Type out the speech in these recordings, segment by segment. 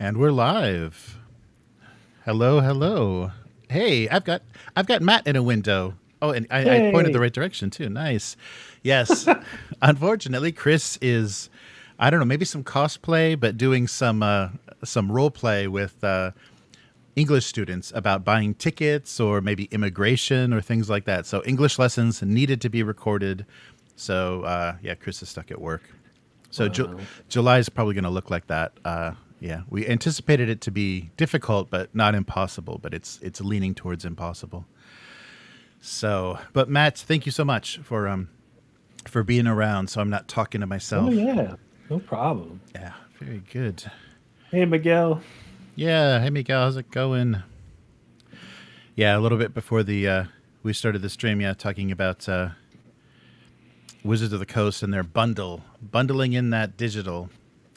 And we're live. Hello, hello. Hey, I've got Matt in a window. Oh, and I pointed the Hey. right direction too. Nice. Yes. Unfortunately, Chris is, I don't know, maybe some cosplay, but doing some role play with English students about buying tickets or maybe immigration or things like that. So English lessons needed to be recorded. So yeah, Chris is stuck at work. So Wow. July is probably going to look like that. Yeah, we anticipated it to be difficult, but not impossible. But it's leaning towards impossible. So, but Matt, thank you so much for being around. So I'm not talking to Oh myself. yeah. No problem. Yeah, very good. Hey Miguel. Yeah, hey Miguel, how's it going? Yeah, a little bit before the we started the stream. Yeah, talking about Wizards of the Coast and their bundling in that digital,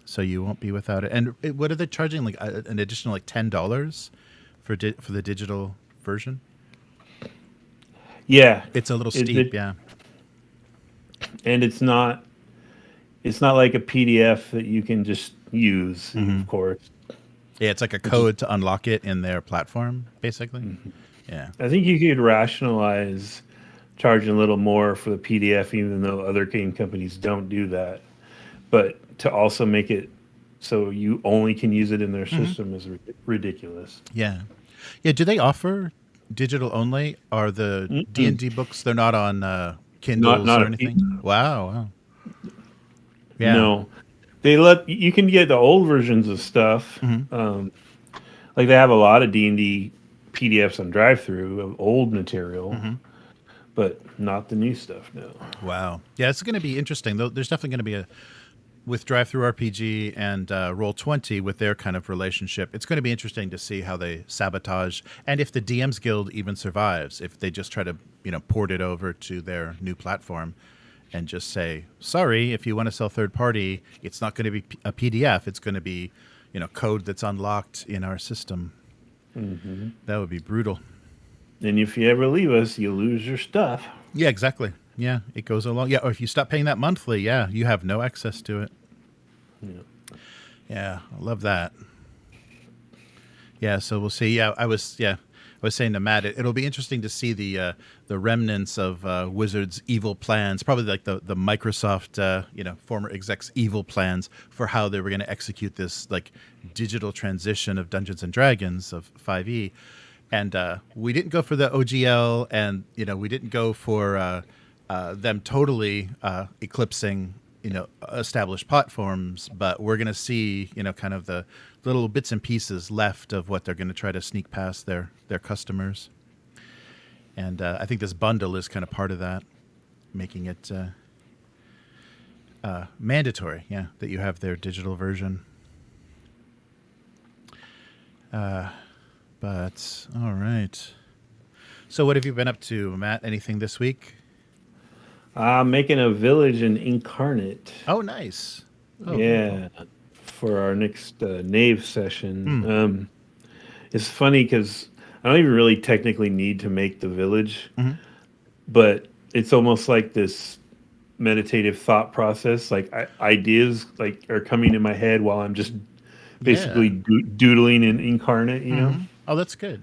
so you won't be without it. And what are they charging? Like an additional like $10 for the digital version? Yeah. It's a little It, steep, it yeah. and it's not like a PDF that you can just use, Hmm. of course. Yeah, it's like a Which is code to unlock it in their platform, basically. Yeah. I think you could rationalize charging a little more for the PDF even though other game companies don't do that. But to also make it so you only can use it in their Hmm. system is ridiculous. Yeah. Yeah. Do they offer digital only? Are the D and Mm-mm. D books? They're not on Not Kindles not or a P- anything. Wow. Wow. Yeah. no. They let you can get the old versions of stuff. Hmm. Like they have a lot of D&D PDFs on drive through of old material, Hmm. but not the new stuff. No. Wow. Yeah, it's going to be interesting. There's definitely going to be a with Drive Through RPG and Roll20 with their kind of relationship. It's going to be interesting to see how they sabotage and if the DMs Guild even survives. If they just try to port it over to their new platform and just say, sorry, if you want to sell third party, it's not going to be a PDF. It's going to be code that's unlocked in our system. Hmm. That would be brutal. And if you ever leave us, you lose your stuff. Yeah, exactly. Yeah, it goes along. Yeah, or if you stop paying that monthly, yeah, you have no access to it. Yeah. Yeah, I love that. Yeah, so we'll see. I was saying to Matt, it'll be interesting to see the remnants of Wizards' evil plans, probably like the Microsoft former execs' evil plans for how they were going to execute this like digital transition of Dungeons and Dragons of 5e. And we didn't go for the OGL, and we didn't go for them totally eclipsing established platforms, but we're going to see kind of the little bits and pieces left of what they're going to try to sneak past their customers. And I think this bundle is kind of part of that, making it mandatory. Yeah, that you have their digital version. But all right. So what have you been up to, Matt? Anything this week? I'm making a village in Incarnate. Oh, nice. Oh, very cool. Yeah. For our next Nave session. Mm. It's funny because I don't even really technically need to make the village, Hmm. but it's almost like this meditative thought process. Like ideas like are coming in my head while I'm just basically Yeah. doodling in Incarnate. Hmm. Oh, that's good.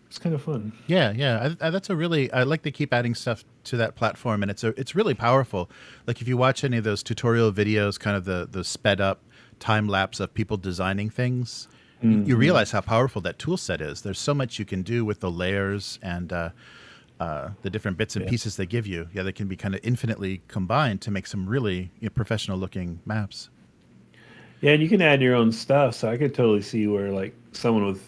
It's kind of fun. Yeah, yeah. That's a really. I like to keep adding stuff to that platform, and it's really powerful. Like if you watch any of those tutorial videos, kind of the sped up time lapse of people designing things, you Hmm. realize how powerful that tool set is. There's so much you can do with the layers and the different bits and Yeah. pieces they give you. Yeah, they can be kind of infinitely combined to make some really professional looking maps. Yeah, and you can add your own stuff. So I could totally see where like someone with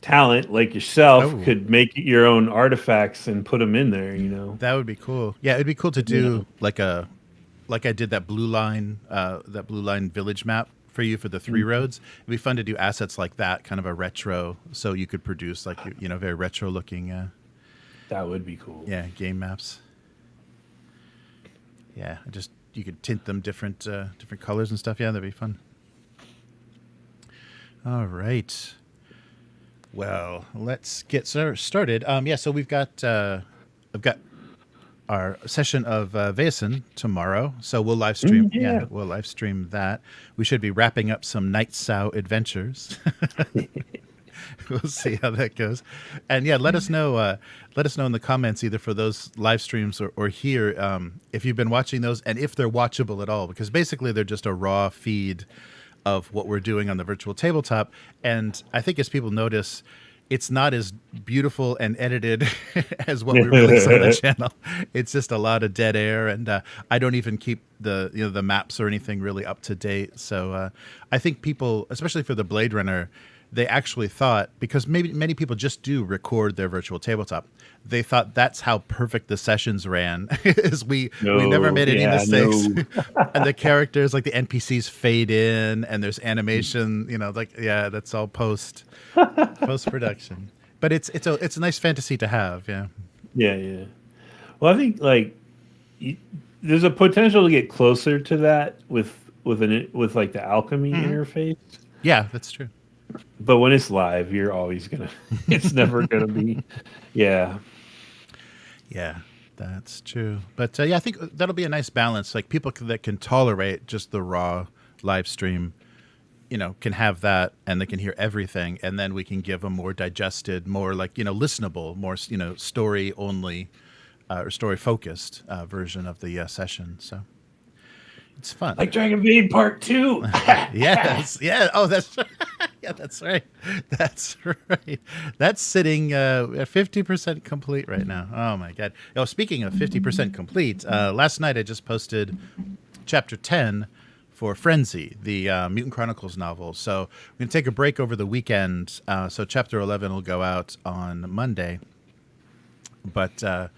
talent like yourself Oh, could make your own artifacts and put them in there. that would be cool. Yeah, it'd be cool to Yeah. do like I did that blue line village map for you for the three Mhm. roads. It'd be fun to do assets like that, kind of a retro, so you could produce like very retro looking That would be cool. game maps. Yeah, just you could tint them different colors and stuff. Yeah, that'd be fun. All right. Well, let's get started. Yeah, so I've got our session of Vaesen tomorrow. So we'll live stream. Yeah. We'll live stream that. We should be wrapping up some Night Sow adventures. We'll see how that goes. And yeah, let us know. Let us know in the comments, either for those live streams or here, if you've been watching those and if they're watchable at all. Because basically, they're just a raw feed of what we're doing on the virtual tabletop. And I think as people notice, it's not as beautiful and edited as what we release on the channel. It's just a lot of dead air, and I don't even keep the maps or anything really up to date. So I think people, especially for the Bladerunner, they actually thought, because maybe many people just do record their virtual tabletop, they thought that's how perfect the sessions ran. Is we never made any mistakes, and the characters, like the NPCs, fade in, and there's animation. That's all post production. But it's a nice fantasy to have. Yeah. Yeah. Well, I think there's a potential to get closer to that with like the alchemy interface. Yeah, that's true. But when it's live, you're always it's never gonna be. Yeah, that's true. But I think that'll be a nice balance. Like people that can tolerate just the raw live stream, can have that, and they can hear everything, and then we can give a more digested, more listenable, more story only or story focused version of the session. So it's fun. Like Dragon Maid Part 2. Yes. Yeah. Oh, that's yeah. That's right. That's right. That's sitting at 50% complete right now. Oh my God. Oh, speaking of 50% complete, last night I just posted chapter 10 for Frenzy, the Mutant Chronicles novel. So we're gonna take a break over the weekend. So chapter 11 will go out on Monday. But so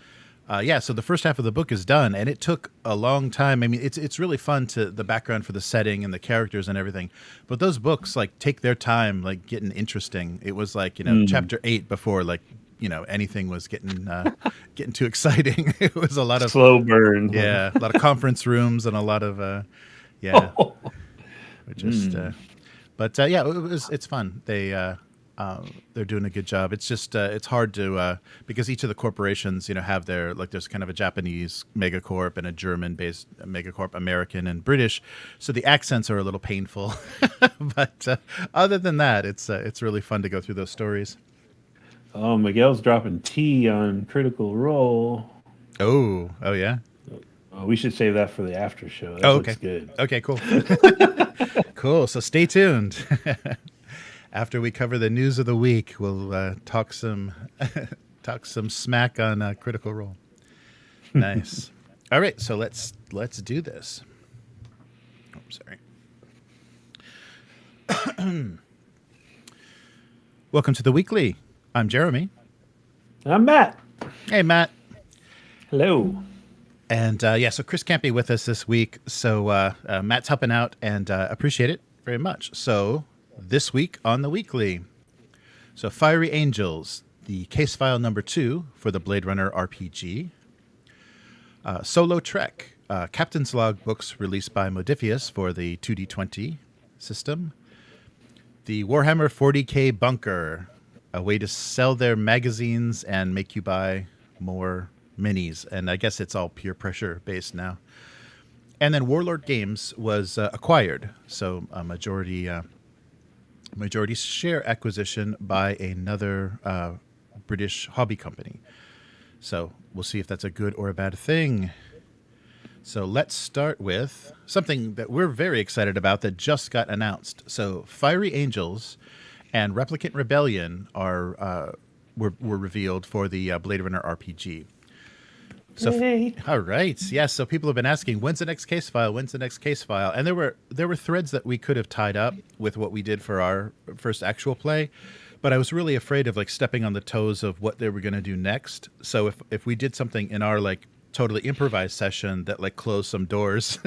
the first half of the book is done, and it took a long time. I mean, it's really fun to the background for the setting and the characters and everything. But those books take their time, getting interesting. It was chapter 8 before anything was getting too exciting. It was a lot of slow burn. Yeah, a lot of conference rooms and a lot of it's fun. They're doing a good job. It's just it's hard to because each of the corporations have their there's kind of a Japanese megacorp and a German-based megacorp, American and British, so the accents are a little painful. But other than that, it's really fun to go through those stories. Oh, Miguel's dropping tea on Critical Role. Oh yeah. Oh, we should save that for the after show. That okay. Looks good. Okay, cool. Cool. So stay tuned. After we cover the news of the week, we'll talk some smack on Critical Role. Nice. All right, so let's do this. Oh, sorry. Welcome to the weekly. I'm Jeremy. I'm Matt. Hey, Matt. Hello. And so Chris can't be with us this week, so Matt's helping out, and appreciate it very much. So this week on the weekly, so Fiery Angels, the case file number 2 for the Bladerunner RPG. Solo Trek, Captain's Log books released by Modifius for the 2D20 system. The Warhammer 40K Bunker, a way to sell their magazines and make you buy more minis. And I guess it's all peer pressure based now. And then Warlord Games was acquired, so a majority share acquisition by another British hobby company. So we'll see if that's a good or a bad thing. So let's start with something that we're very excited about that just got announced. So Fiery Angels and Replicant Rebellion were revealed for the Bladerunner RPG. So, all right. Yeah, so people have been asking, when's the next case file? When's the next case file? And there were threads that we could have tied up with what we did for our first actual play, but I was really afraid of stepping on the toes of what they were going to do next. So if we did something in our totally improvised session that closed some doors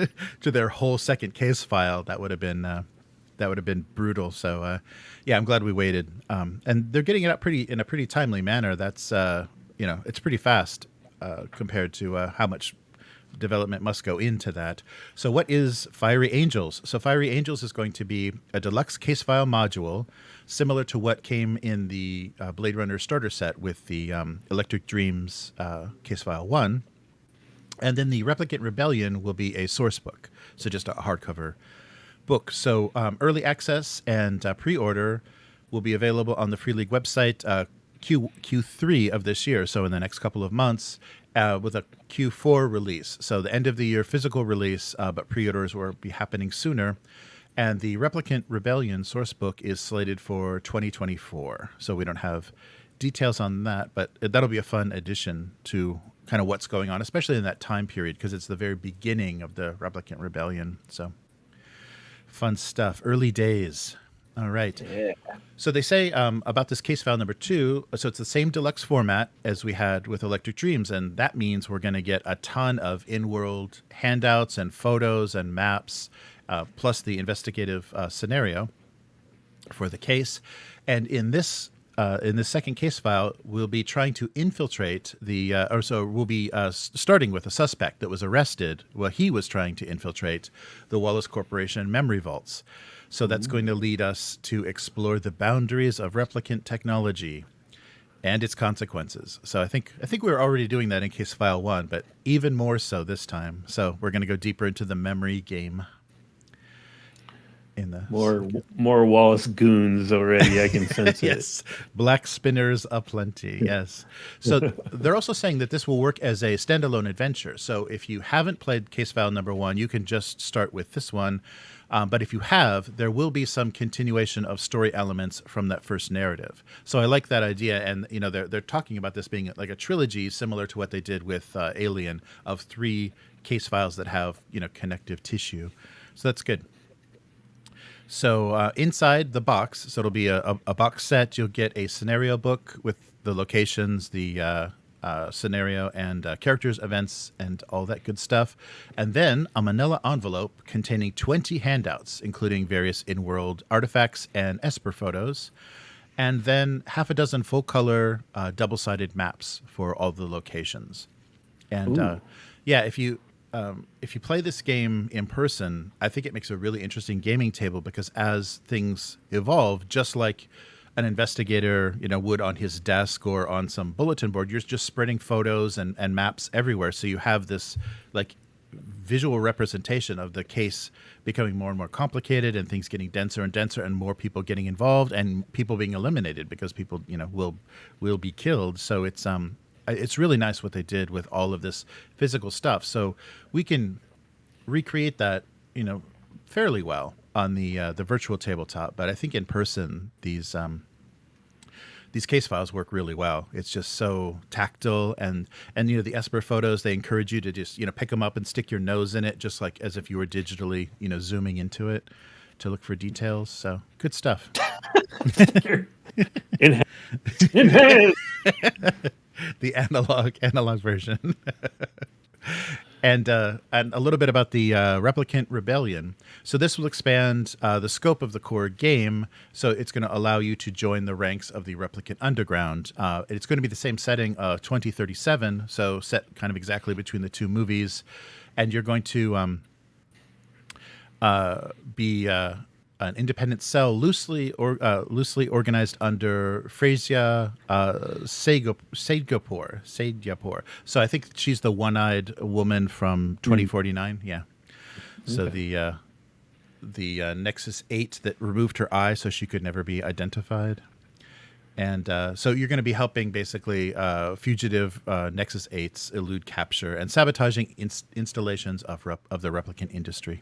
to their whole second case file, that would have been brutal. So I'm glad we waited. And they're getting it up in a pretty timely manner. That's it's pretty fast. Compared to how much development must go into that. So what is Fiery Angels? So Fiery Angels is going to be a deluxe case file module, similar to what came in the Bladerunner starter set with the Electric Dreams case file 1. And then the Replicant Rebellion will be a source book, so just a hardcover book. So early access and pre-order will be available on the Free League website Q3 of this year, so in the next couple of months, with a Q4 release. So the end of the year physical release, but pre-orders will be happening sooner. And the Replicant Rebellion sourcebook is slated for 2024. So we don't have details on that, but that'll be a fun addition to kind of what's going on, especially in that time period, because it's the very beginning of the Replicant Rebellion. So fun stuff. Early days. All right. Yeah. So they say about this case file number 2, so it's the same deluxe format as we had with Electric Dreams, and that means we're going to get a ton of in-world handouts and photos and maps, plus the investigative scenario for the case. And in this second case file, we'll be trying to infiltrate we'll be starting with a suspect that was arrested. Well, he was trying to infiltrate the Wallace Corporation memory vaults. So that's going to lead us to explore the boundaries of replicant technology and its consequences. So I think we were already doing that in case file 1, but even more so this time. So we're going to go deeper into the memory game. In the more Wallace goons already. I can sense it. Yes, black spinners aplenty. Yes. So they're also saying that this will work as a standalone adventure. So if you haven't played case file number 1, you can just start with this one. But if you have, there will be some continuation of story elements from that first narrative. So I like that idea, and they're talking about this being like a trilogy, similar to what they did with Alien, of 3 case files that have connective tissue. So that's good. So inside the box, so it'll be a box set. You'll get a scenario book with the locations, the scenario and characters, events, and all that good stuff. And then a manila envelope containing 20 handouts, including various in-world artifacts and Esper photos. And then half a dozen full-color double-sided maps for all the locations. And if you play this game in person, I think it makes a really interesting gaming table, because as things evolve, just like an investigator, would on his desk or on some bulletin board, you're just spreading photos and maps everywhere. So you have this like visual representation of the case becoming more and more complicated, and things getting denser and denser, and more people getting involved, and people being eliminated because people, will be killed. So it's really nice what they did with all of this physical stuff. So we can recreate that, fairly well on the virtual tabletop. But I think in person, these case files work really well. It's just so tactile, and the Esper photos, they encourage you to just pick them up and stick your nose in it, just like as if you were digitally zooming into it to look for details. So good stuff. Enhance. The analog version. And a little bit about the Replicant Rebellion. So this will expand the scope of the core game. So it's going to allow you to join the ranks of the Replicant Underground. It's going to be the same setting, 2037, so set kind of exactly between the 2 movies. And you're going to be an independent cell loosely organized under Freysia Sadyapur. So I think she's the one-eyed woman from 2049. Yeah. So the Nexus 8 that removed her eye so she could never be identified. And so you're going to be helping basically fugitive Nexus 8s elude capture and sabotaging installations of the replicant industry.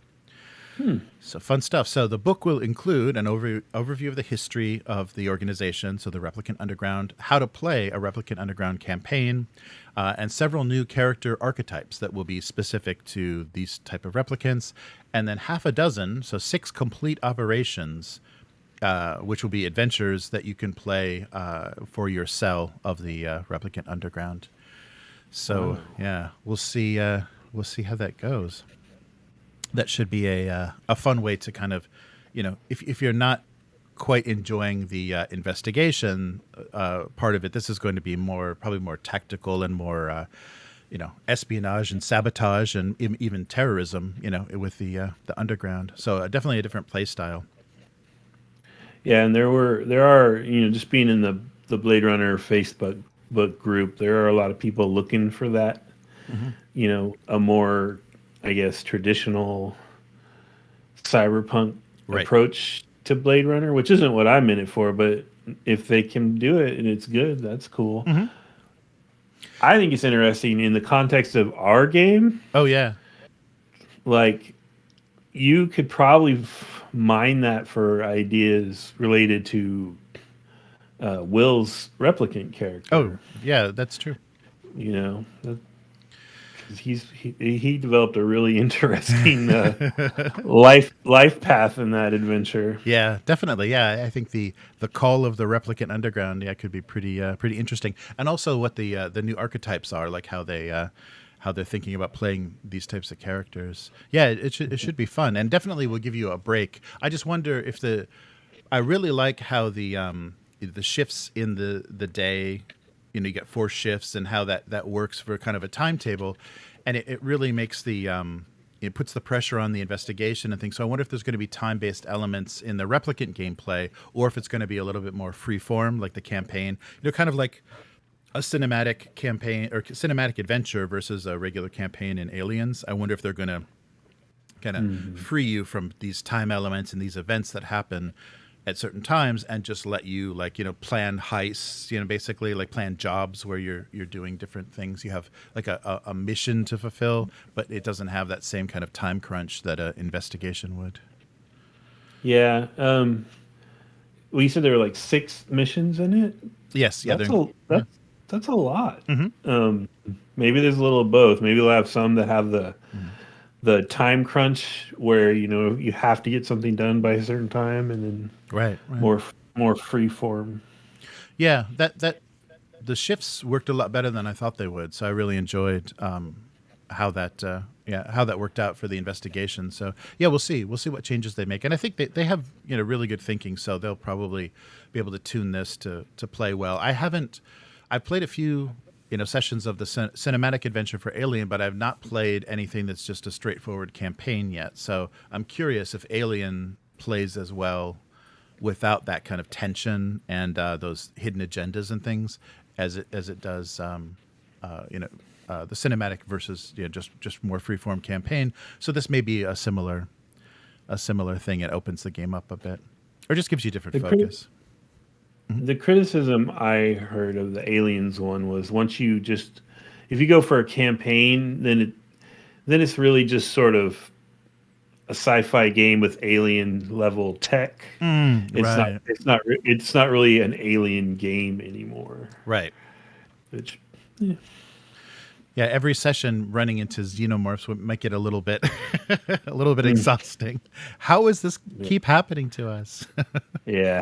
So fun stuff. So the book will include an overview of the history of the organization, so the Replicant Underground, how to play a Replicant Underground campaign, and several new character archetypes that will be specific to these type of replicants, and then half a dozen, so 6 complete operations, which will be adventures that you can play for your cell of the Replicant Underground. So yeah, we'll see how that goes. That should be a fun way to kind of, if you're not quite enjoying the investigation part of it, this is going to be probably more tactical and more, espionage and sabotage and even terrorism, with the underground. So definitely a different play style. Yeah, and there are just being in the Bladerunner Facebook group, there are a lot of people looking for that a more, I guess, traditional cyberpunk Right. approach to Blade Runner, which isn't what I'm in it for, but if they can do it and it's good, that's cool. Mm-hmm. I think it's interesting in the context of our game. Oh yeah. Like, you could probably mine that for ideas related to Will's replicant character. Oh yeah, that's true. You know, 'cause he developed a really interesting life path in that adventure. Yeah, definitely. Yeah, I think the call of the replicant underground, yeah, could be pretty interesting, and also what the new archetypes are, like how they're thinking about playing these types of characters. Yeah, it should be fun, and definitely will give you a break. I just wonder if I really like how the shifts in the day, you get 4 shifts, and how that works for kind of a timetable, and it really makes it puts the pressure on the investigation and things. So I wonder if there's going to be time-based elements in the replicant gameplay, or if it's going to be a little bit more free-form, like the campaign. Kind of like a cinematic campaign or cinematic adventure versus a regular campaign in Aliens. I wonder if they're going to kind of free you from these time elements and these events that happen at certain times, and just let you plan heists, basically like plan jobs where you're doing different things. You have like a mission to fulfill, but it doesn't have that same kind of time crunch that an investigation would. Yeah. Well, you said there were like 6 missions in it. Yes, yeah, That's a lot. Mm-hmm. Maybe there's a little of both. Maybe they'll have some that have the time crunch where you have to get something done by a certain time, and then Right. more free form. Yeah, that the shifts worked a lot better than I thought they would. So I really enjoyed how that worked out for the investigation. So yeah, we'll see what changes they make, and I think they have really good thinking. So they'll probably be able to tune this to play well. I've played a few sessions of the cinematic adventure for Alien, but I've not played anything that's just a straightforward campaign yet. So I'm curious if Alien plays as well without that kind of tension and those hidden agendas and things as it does, the cinematic versus just more freeform campaign. So this may be a similar thing. It opens the game up a bit, or just gives you different focus. The criticism I heard of the Aliens one was if you go for a campaign, then it's really just sort of a sci-fi game with alien level tech. Right. It's not really an alien game anymore. Right. Which, yeah, every session running into xenomorphs would make it a little bit exhausting. How does this keep happening to us? Yeah.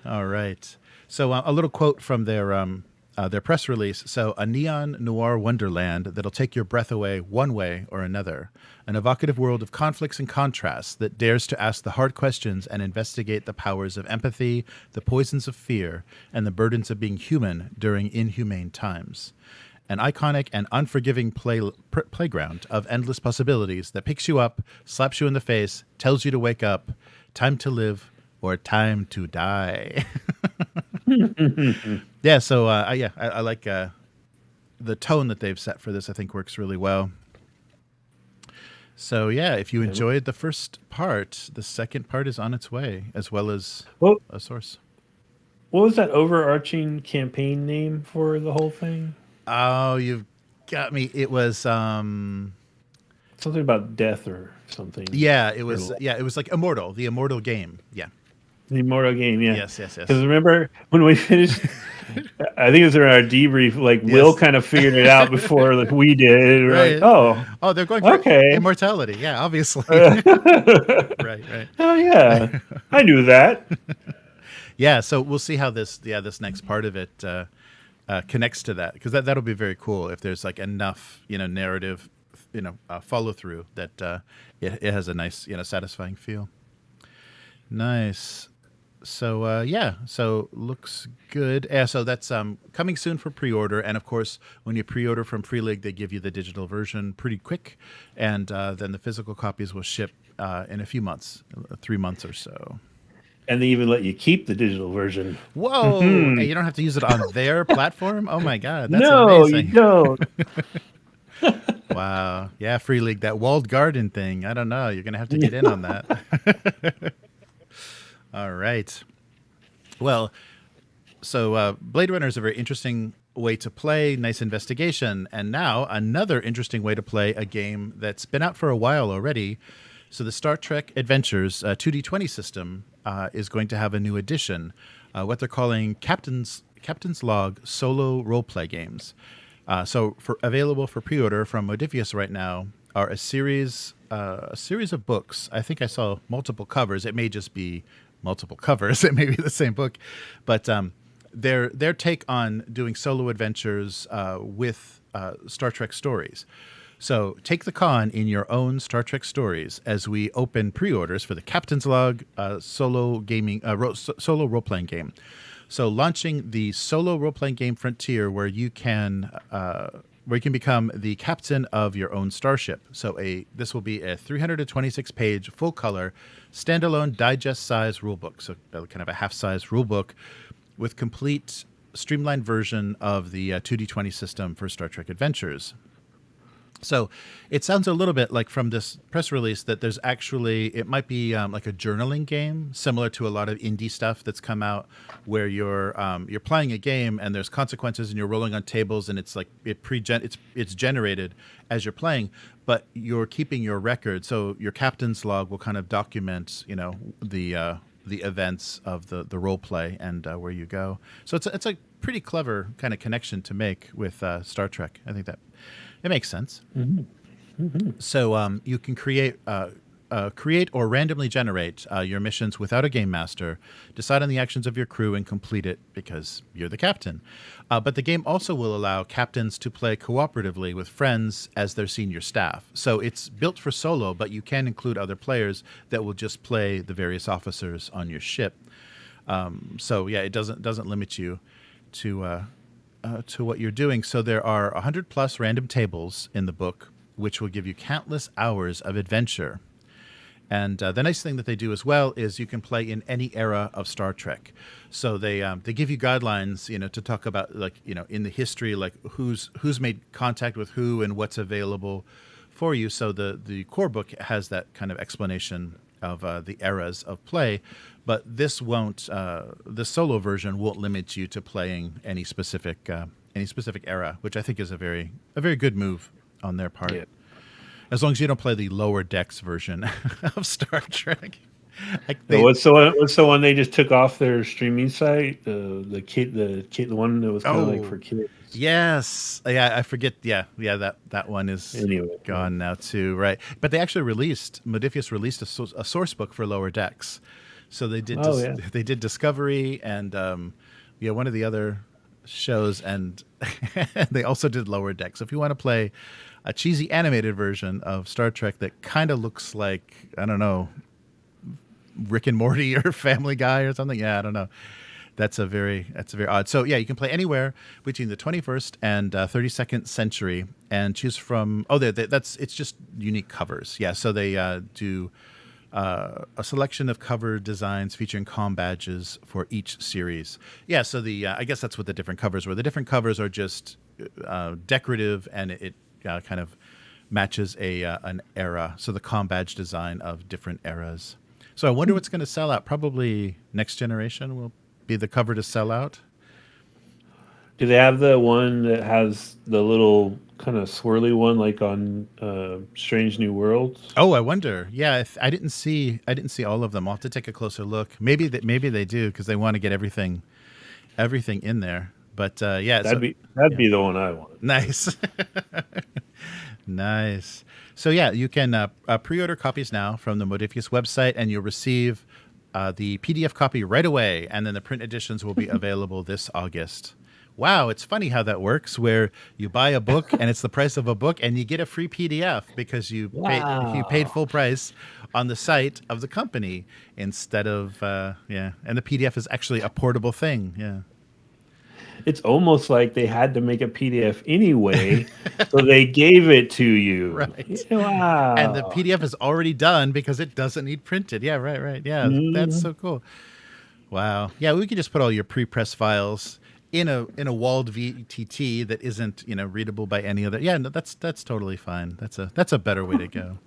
All right. So a little quote from their press release. So, a neon noir wonderland that'll take your breath away one way or another. An evocative world of conflicts and contrasts that dares to ask the hard questions and investigate the powers of empathy, the poisons of fear, and the burdens of being human during inhumane times. An iconic and unforgiving playground of endless possibilities that picks you up, slaps you in the face, tells you to wake up, time to live, or time to die. Yeah, so I like the tone that they've set for this. I think works really well. So yeah, if you enjoyed the first part, the second part is on its way, as well as a source. What was that overarching campaign name for the whole thing? Oh, you've got me. It was something about death or something. Yeah, it was. Yeah, it was like Immortal, the Immortal game. Yeah. The Immortal game, yeah. Yes. Because remember when we finished, I think it was in our debrief, like Will kind of figured it out before we did. Right. Like, they're going for immortality. Yeah, obviously. Right. Oh yeah, I knew that. Yeah, so we'll see how this next part of it connects to that, because that'll be very cool if there's like enough narrative follow through that it has a nice satisfying feel. Nice. So so looks good. Yeah, so that's coming soon for pre-order, and of course, when you pre-order from Free League, they give you the digital version pretty quick, and then the physical copies will ship in a few months, 3 months or so. And they even let you keep the digital version. Whoa! And you don't have to use it on their platform. Oh my god, that's No, you amazing! don't. Wow. Yeah, Free League, that walled garden thing. I don't know. You're gonna have to get in on that. All right. Well, so Blade Runner is a very interesting way to play, nice investigation, and now another interesting way to play a game that's been out for a while already. So the Star Trek Adventures 2D20 system is going to have a new edition, what they're calling Captain's Log solo roleplay games. So available for pre-order from Modifius right now are a series of books. I think I saw multiple covers. It may just be multiple covers. It may be the same book, but their take on doing solo adventures with Star Trek stories. So take the con in your own Star Trek stories as we open pre-orders for the Captain's Log solo role-playing game. So launching the solo role-playing game Frontier, where you can become the captain of your own starship. So this will be a 326-page full-color standalone digest-size rulebook. So kind of a half-size rulebook with complete streamlined version of the 2D20 system for Star Trek Adventures. So it sounds a little bit like from this press release that there's actually, it might be like a journaling game, similar to a lot of indie stuff that's come out where you're playing a game and there's consequences and you're rolling on tables and it's like it's generated as you're playing, but you're keeping your record. So your captain's log will kind of document, the events of the role play and where you go. So it's a pretty clever kind of connection to make with Star Trek. I think that it makes sense. Mm-hmm. Mm-hmm. So you can create or randomly generate your missions without a game master, decide on the actions of your crew, and complete it because you're the captain. But the game also will allow captains to play cooperatively with friends as their senior staff. So it's built for solo, but you can include other players that will just play the various officers on your ship. So yeah, it doesn't limit you to what you're doing. So there are 100 plus random tables in the book, which will give you countless hours of adventure. And the nice thing that they do as well is you can play in any era of Star Trek. So they give you guidelines, to talk about in the history, like who's made contact with who and what's available for you. So the core book has that kind of explanation of the eras of play, but this won't. The solo version won't limit you to playing any specific era, which I think is a very good move on their part. Yeah. As long as you don't play the lower decks version of Star Trek. What's the one they just took off their streaming site? The one that was kind of like for kids. Yes, yeah, I forget. Yeah, that one is gone now too, right? But they actually Modifius released a source book for lower decks, so they did. They did Discovery and one of the other shows, and they also did lower decks. So if you want to play a cheesy animated version of Star Trek that kind of looks like, I don't know, Rick and Morty or Family Guy or something. Yeah, I don't know. That's a very odd. So yeah, you can play anywhere between the 21st and 32nd century and choose from. It's just unique covers. Yeah, so they do a selection of cover designs featuring comm badges for each series. Yeah, so I guess that's what the different covers were. The different covers are just decorative, and it kind of matches an era. So the comm badge design of different eras. So I wonder what's going to sell out. Probably Next Generation will be the cover to sell out. Do they have the one that has the little kind of swirly one like on Strange New Worlds? Oh, I wonder. Yeah, I didn't see all of them. I'll have to take a closer look. Maybe they do because they want to get everything in there. But yeah, that'd be the one I want. Nice. Nice. So yeah, you can pre-order copies now from the Modifius website, and you'll receive the PDF copy right away, and then the print editions will be available this August. Wow, it's funny how that works, where you buy a book and it's the price of a book, and you get a free PDF because you paid full price on the site of the company instead of and the PDF is actually a portable thing. Yeah. It's almost like they had to make a PDF anyway, so they gave it to you. Right. Wow. And the PDF is already done because it doesn't need printed. Yeah, right. Yeah, That's so cool. Wow. Yeah, we could just put all your pre-press files in a walled VTT that isn't, readable by any other. Yeah, no, that's totally fine. That's a better way to go.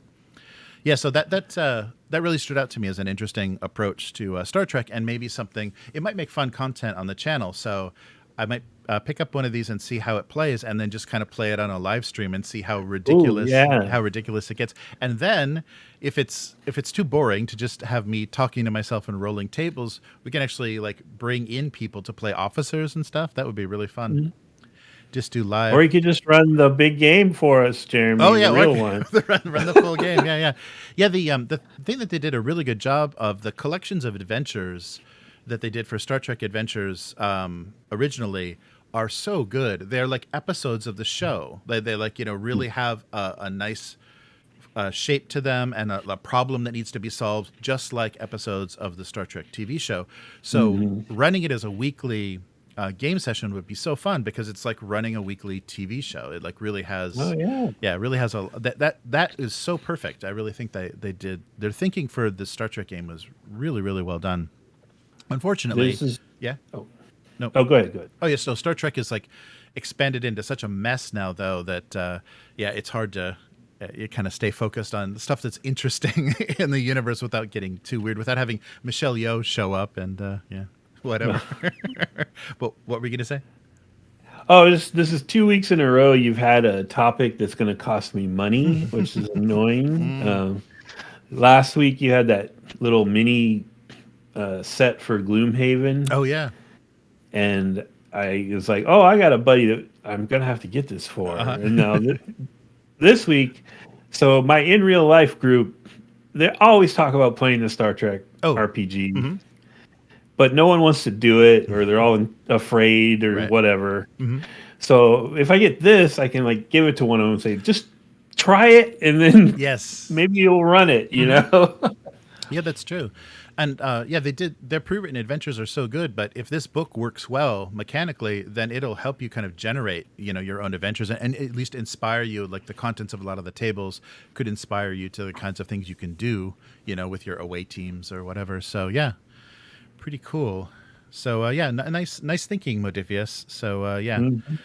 Yeah, so that really stood out to me as an interesting approach to Star Trek, and maybe something it might make fun content on the channel. So I might pick up one of these and see how it plays, and then just kind of play it on a live stream and see how Oh, ridiculous yeah. it gets. And then if it's too boring to just have me talking to myself and rolling tables, we can actually like bring in people to play officers and stuff. That would be really fun. Mhm. Just do Or live. you could just run the big game for us, Oh Jeremy, yeah, the real one. run the full game. Yeah, yeah, yeah. The thing that they did a really good job of, the collections of adventures that they did for Star Trek Adventures originally are so good. They're like episodes of the show. They like really have a nice shape to them, and a problem that needs to be solved, just like episodes of the Star Trek TV show. So Mhm. running it as a weekly game session would be so fun, because it's like running a weekly TV show. It like really Oh, has, yeah. yeah, it really has that is so perfect. I really think their thinking for the Star Trek game was really, really well done. Unfortunately, This is yeah, oh, no, oh, go ahead, go ahead. oh yeah. So Star Trek is like expanded into such a mess now, though, that yeah, it's hard to you kind of stay focused on stuff that's interesting in the universe without getting too weird, without having Michelle Yeoh show up and yeah, whatever. But what were you gonna say? Oh, this is 2 weeks in a row you've had a topic that's going to cost me money, which is annoying. Last week you had that little mini set for Gloomhaven, Oh yeah. and I was like, "Oh, I got a buddy that I'm going to have to get this for." Uh-huh. And now this week, so my in real life group, they always talk about playing the Star Trek Oh. RPG, but no one wants to do it, or they're all afraid or Right. whatever. Mm-hmm. So if I get this, I can like give it to one of them and say, just try it, and then Yes. maybe you'll run it, you know? Yeah, that's true. And yeah, their pre-written adventures are so good. But if this book works well mechanically, then it'll help you kind of generate, your own adventures, and at least inspire you. Like the contents of a lot of the tables could inspire you to the kinds of things you can do, with your away teams or whatever. So yeah, pretty cool. So yeah, nice thinking, Modifius. So yeah, Mhm.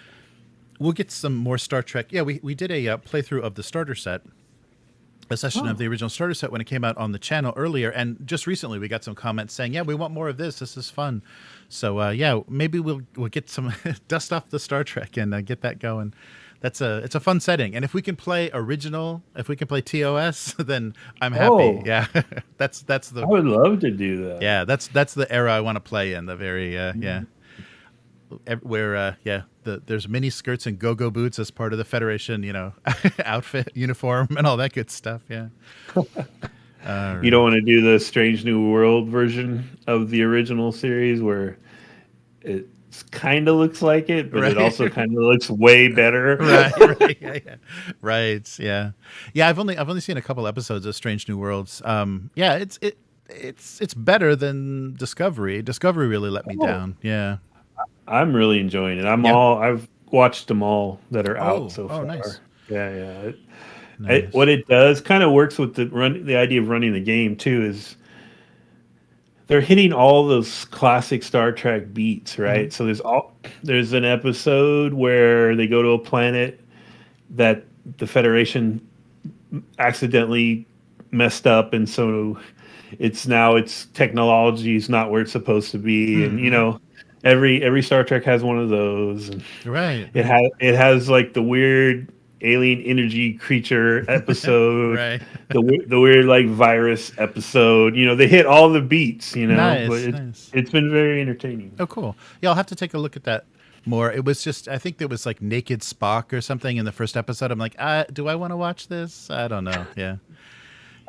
we'll get some more Star Trek. Yeah, we did a playthrough of the starter set, a session of the original starter set when it came out on the channel earlier, and just recently we got some comments saying, "Yeah, we want more of this. This is fun." So yeah, maybe we'll get some dust off the Star Trek and get that going. It's a fun setting, and if we can play TOS, then I'm happy. Oh. Yeah, that's I the would love to do that. yeah that's the era I want to play in. The very yeah. Where yeah, there's mini skirts and go-go boots as part of the Federation, outfit, uniform, and all that good stuff. Yeah. You don't want to do the Strange New World version of the original series where it kind of looks like it, but Right. it also kind of looks way better. Right. Yeah. Right. Yeah. Yeah. I've only seen a couple episodes of Strange New Worlds. Yeah. It's better than Discovery. Discovery really let me Oh. down. Yeah. I'm really enjoying it. Yeah. I've watched them all that are out so far. Nice. Yeah, yeah. Nice. What it does kind of works with the idea of running the game too, is they're hitting all those classic Star Trek beats, right? So there's an episode where they go to a planet that the Federation accidentally messed up, and so its technology is not where it's supposed to be, and every Star Trek has one of those, and Right. it has like the weird alien energy creature episode, Right. the weird like virus episode. They hit all the beats, Nice, but nice. it's been very entertaining. Oh, cool. Yeah, I'll have to take a look at that more. It was just, I think there was like Naked Spock or something in the first episode. I'm like, do I want to watch this? I don't know. Yeah.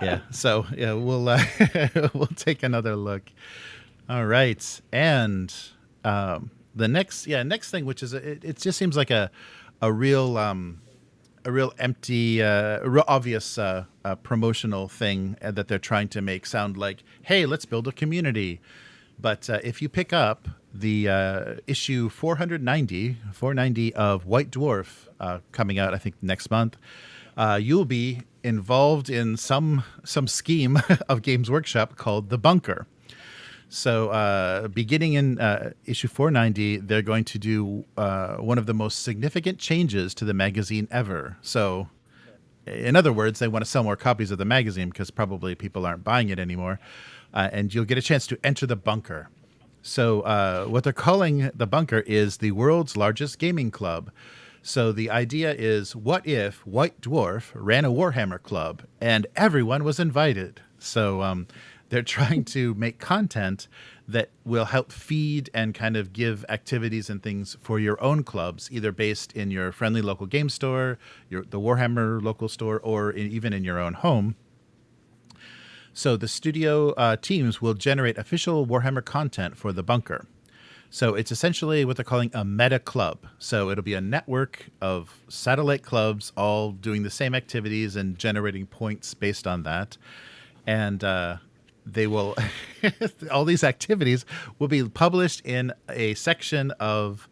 Yeah. So yeah, we'll we'll take another look. All right. And the next thing, which is it just seems like a real empty, real obvious promotional thing that they're trying to make sound like, hey, let's build a community. But if you pick up the issue 490 of White Dwarf coming out, I think next month, you'll be involved in some scheme of Games Workshop called The Bunker. So, beginning in issue 490, they're going to do one of the most significant changes to the magazine ever. So, in other words, they want to sell more copies of the magazine because probably people aren't buying it anymore. And you'll get a chance to enter the bunker. So, what they're calling the bunker is the world's largest gaming club. So, the idea is, what if White Dwarf ran a Warhammer club and everyone was invited? So, they're trying to make content that will help feed and kind of give activities and things for your own clubs, either based in your friendly local game store, the Warhammer local store, or even in your own home. So the studio teams will generate official Warhammer content for the bunker. So it's essentially what they're calling a meta club. So it'll be a network of satellite clubs all doing the same activities and generating points based on that. And they will all these activities will be published in a section of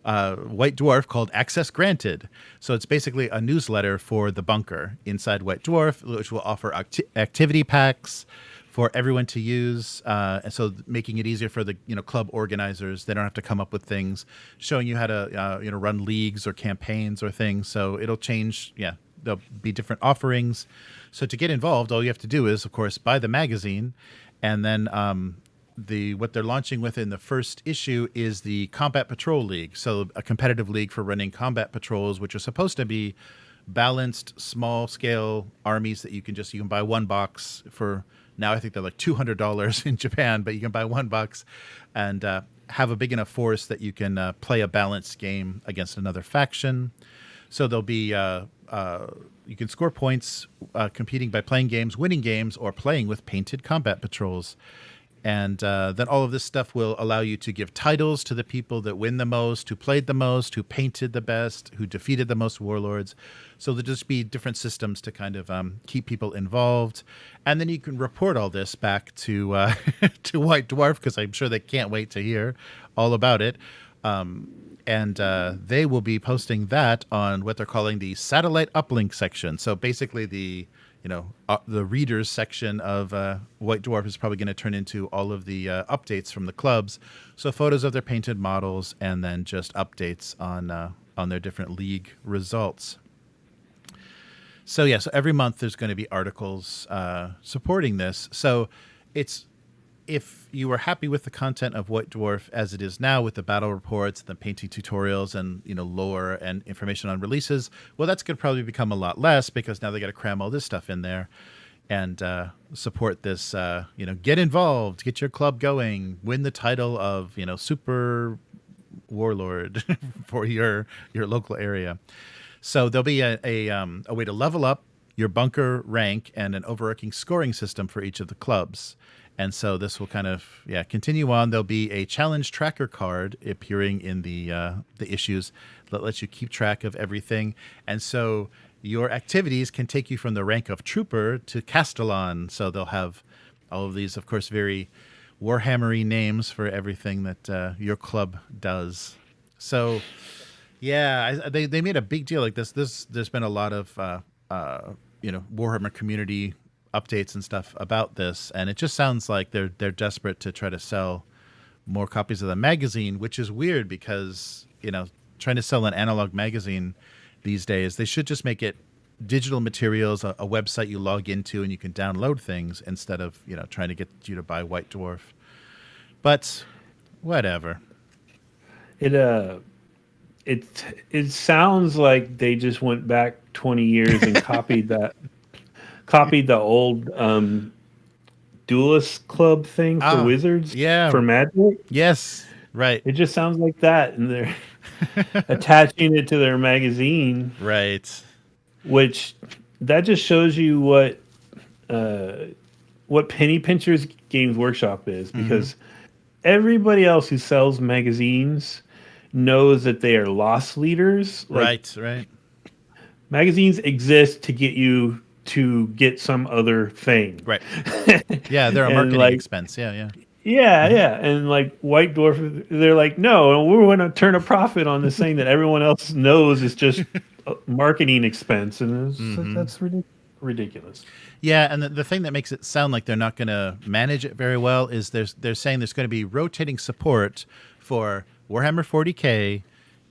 White Dwarf called Access Granted. So it's basically a newsletter for the bunker inside White Dwarf, which will offer activity packs for everyone to use, and so making it easier for the club organizers. They don't have to come up with things, showing you how to run leagues or campaigns or things. So it'll change. Yeah, there'll be different offerings. So to get involved, all you have to do is, of course, buy the magazine, and then what they're launching with in the first issue is the Combat Patrol League. So a competitive league for running combat patrols, which are supposed to be balanced, small-scale armies that you can buy one box for. Now I think they're like $200 in Japan, but you can buy $1 and have a big enough force that you can play a balanced game against another faction. So there'll be you can score points competing by playing games, winning games, or playing with painted combat patrols. And then all of this stuff will allow you to give titles to the people that win the most, who played the most, who painted the best, who defeated the most warlords. So there'll just be different systems to kind of keep people involved. And then you can report all this back to to White Dwarf, because I'm sure they can't wait to hear all about it. And they will be posting that on what they're calling the satellite uplink section. So basically the readers section of White Dwarf is probably going to turn into all of the updates from the clubs. So photos of their painted models, and then just updates on their different league results. So so every month there's going to be articles supporting this. So if you were happy with the content of White Dwarf as it is now, with the battle reports, the painting tutorials, and lore and information on releases, well, that's going to probably become a lot less, because now they got to cram all this stuff in there and support this. Get involved, get your club going, win the title of Super Warlord for your local area. So there'll be a way to level up your bunker rank and an overarching scoring system for each of the clubs. And so this will kind of continue on. There'll be a challenge tracker card appearing in the issues that lets you keep track of everything. And so your activities can take you from the rank of trooper to Castellan. So they'll have all of these, of course, very Warhammery names for everything that your club does. So they made a big deal like this. There's been a lot of Warhammer community updates and stuff about this, and it just sounds like they're desperate to try to sell more copies of the magazine, which is weird, because trying to sell an analog magazine these days, they should just make it digital materials, a website you log into and you can download things, instead of trying to get you to buy White Dwarf. But whatever. It sounds like they just went back 20 years and copied the old Duelist Club thing for Wizards. Yeah. For Magic. Yes. Right. It just sounds like that, and they're attaching it to their magazine. Right. Which that just shows you what Penny Pinchers Games Workshop is, because everybody else who sells magazines knows that they are loss leaders. Right. Magazines exist to get you to get some other thing. Right. Yeah, they're a marketing expense. Yeah. And like White Dwarf, they're like, no, we're going to turn a profit on this thing that everyone else knows is just a marketing expense. And that's ridiculous. ridiculous. Yeah, and the thing that makes it sound like they're not going to manage it very well is they're saying there's going to be rotating support for Warhammer 40K,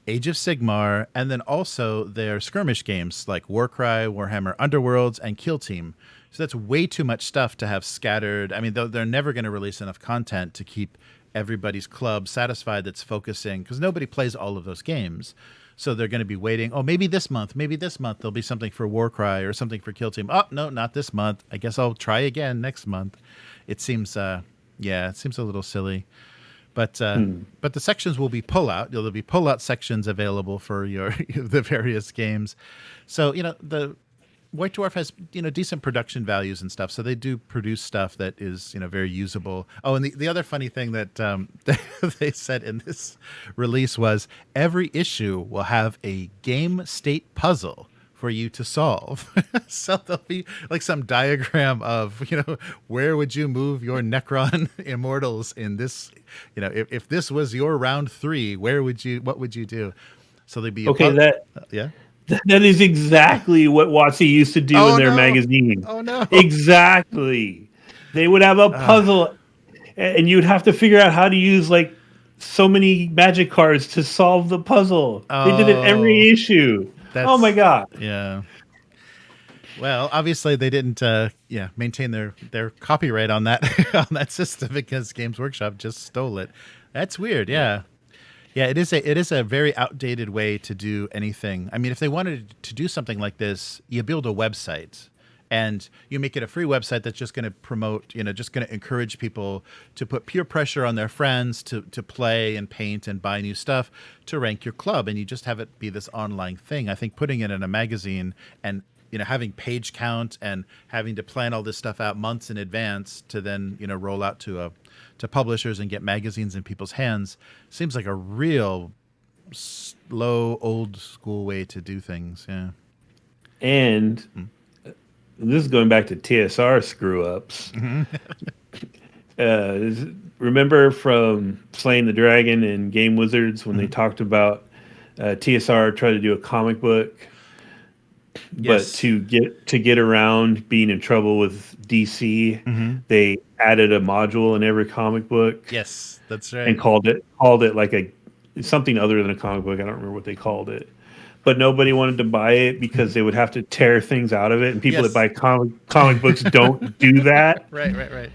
Age of Sigmar, and then also their skirmish games like Warcry, Warhammer Underworlds, and Kill Team. So that's way too much stuff to have scattered. I mean, they're never going to release enough content to keep everybody's club satisfied that's focusing, because nobody plays all of those games. So they're going to be waiting. Oh, maybe this month there'll be something for Warcry or something for Kill Team. Oh, no, not this month. I guess I'll try again next month. It seems, it seems a little silly. But the sections will be pull-out. There'll be pull-out sections available for the various games. So, the White Dwarf has, decent production values and stuff. So they do produce stuff that is, very usable. Oh, and the other funny thing that they said in this release was every issue will have a game state puzzle for you to solve. So there'll be like some diagram of, where would you move your Necron immortals in this, if this was your round 3, what would you do? So there'd be yeah. That is exactly what WotC used to do in their magazine. Oh, no. Exactly. They would have a puzzle, and you'd have to figure out how to use, like, so many magic cards to solve the puzzle. They did it every issue. Oh, my God. Yeah. Well, obviously, they didn't maintain their copyright on that on that system because Games Workshop just stole it. That's weird, yeah. Yeah, it is a very outdated way to do anything. I mean, if they wanted to do something like this, you build a website and you make it a free website that's just going to promote, just going to encourage people to put peer pressure on their friends to play and paint and buy new stuff to rank your club. And you just have it be this online thing. I think putting it in a magazine and, having page count and having to plan all this stuff out months in advance to then, roll out to publishers and get magazines in people's hands seems like a real slow, old school way to do things. Yeah. And this is going back to TSR screw ups. Remember from Slaying the Dragon and Game Wizards when they talked about TSR tried to do a comic book, but to get around being in trouble with DC, they added a module in every comic book. Yes, that's right. And called it like something other than a comic book. I don't remember what they called it. But nobody wanted to buy it because they would have to tear things out of it, and people that buy comic books don't do that. Right.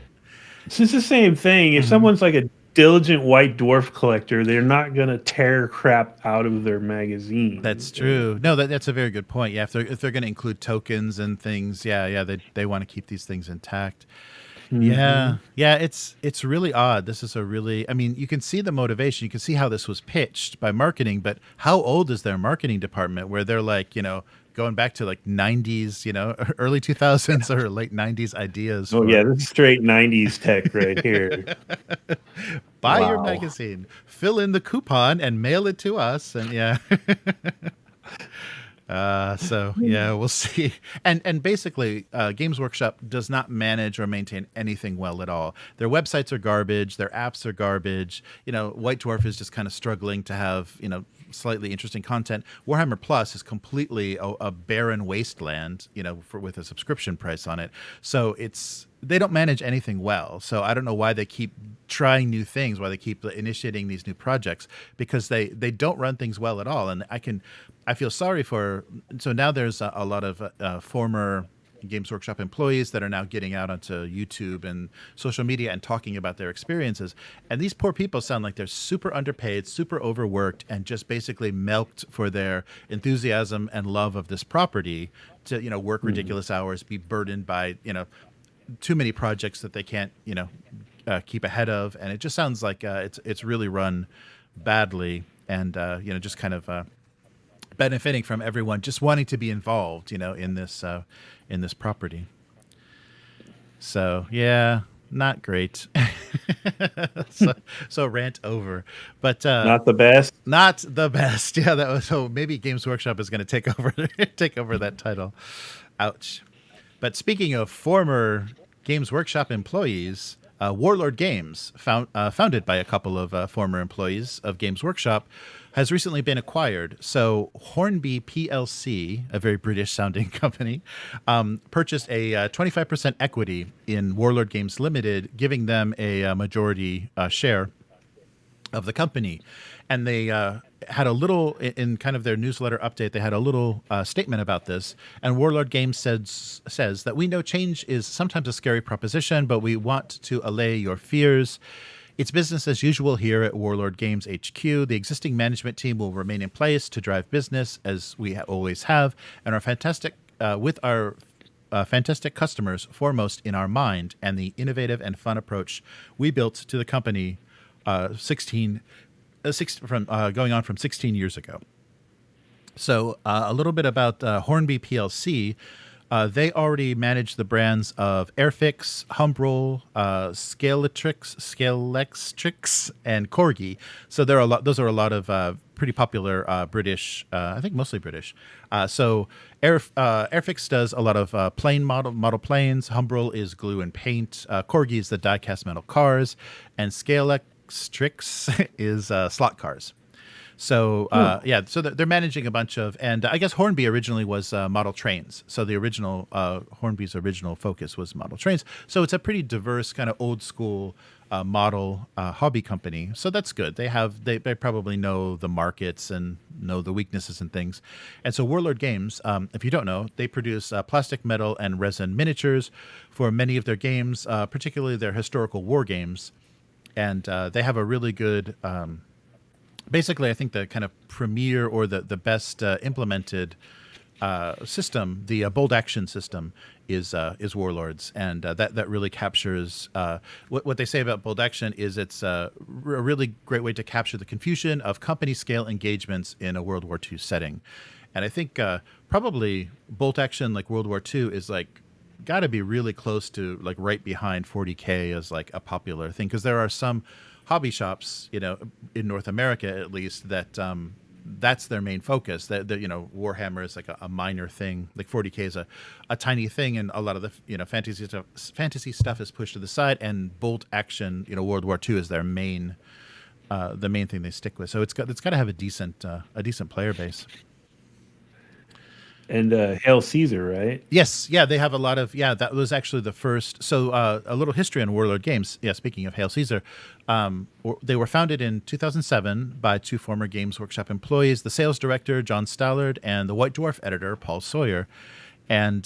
So it's the same thing. If someone's like a diligent White Dwarf collector, they're not going to tear crap out of their magazine. That's true. No, that's a very good point. Yeah, if they're going to include tokens and things, they want to keep these things intact. Yeah, it's really odd. This is you can see the motivation. You can see how this was pitched by marketing, but how old is their marketing department where they're like, going back to like 90s, early 2000s or late 90s ideas. This is straight 90s tech right here. Buy your magazine, fill in the coupon and mail it to us. And we'll see. And basically, Games Workshop does not manage or maintain anything well at all. Their websites are garbage. Their apps are garbage. White Dwarf is just kind of struggling to have, slightly interesting content. Warhammer Plus is completely a barren wasteland, with a subscription price on it. So they don't manage anything well. So I don't know why they keep trying new things, why they keep initiating these new projects, because they don't run things well at all. And I feel sorry so now there's a lot of former Games Workshop employees that are now getting out onto YouTube and social media and talking about their experiences. And these poor people sound like they're super underpaid, super overworked, and just basically milked for their enthusiasm and love of this property to, work ridiculous hours, be burdened by, too many projects that they can't, keep ahead of. And it just sounds like it's really run badly and, just kind of benefiting from everyone just wanting to be involved, in this property. So not great. so rant over, but not the best. Not the best. Yeah, that was. So maybe Games Workshop is going to take over that title. Ouch. But speaking of former Games Workshop employees, Warlord Games, founded by a couple of former employees of Games Workshop, has recently been acquired. So Hornby PLC, a very British-sounding company, purchased a 25% equity in Warlord Games Limited, giving them a majority share of the company. And they had a little, in kind of their newsletter update, they had a little statement about this. And Warlord Games says that we know change is sometimes a scary proposition, but we want to allay your fears. It's business as usual here at Warlord Games HQ. The existing management team will remain in place to drive business as we always have, and our fantastic customers foremost in our mind, and the innovative and fun approach we built to the company going on from 16 years ago. So a little bit about Hornby PLC. They already manage the brands of Airfix, Humbrol, Scalextrix, and Corgi. So there are a lot. Those are a lot of pretty popular British. I think mostly British. So Airfix does a lot of plane model planes. Humbrol is glue and paint. Corgi is the die-cast metal cars, and Scalextrix is slot cars. So so they're managing a bunch of, and I guess Hornby originally was model trains. So the original Hornby's original focus was model trains. So it's a pretty diverse kind of old school model hobby company. So that's good. They probably know the markets and know the weaknesses and things. And so Warlord Games, if you don't know, they produce plastic, metal, and resin miniatures for many of their games, particularly their historical war games. And they have a really good. Basically, I think the kind of premier or the best implemented system, the bold action system, is Warlords, and that really captures what they say about bold action is it's a really great way to capture the confusion of company scale engagements in a World War II setting, and I think probably bolt action like World War II is like got to be really close to like right behind 40K as like a popular thing, because there are some hobby shops, in North America at least, that that's their main focus. That Warhammer is like a minor thing. Like 40K is a tiny thing, and a lot of the fantasy stuff is pushed to the side. And bolt action, World War II is their main, the main thing they stick with. So it's got to have a decent player base. And Hail Caesar, right? Yes, yeah, they have a lot of, that was actually the first. So a little history on Warlord Games. Yeah, speaking of Hail Caesar, they were founded in 2007 by two former Games Workshop employees, the sales director, John Stallard, and the White Dwarf editor, Paul Sawyer. And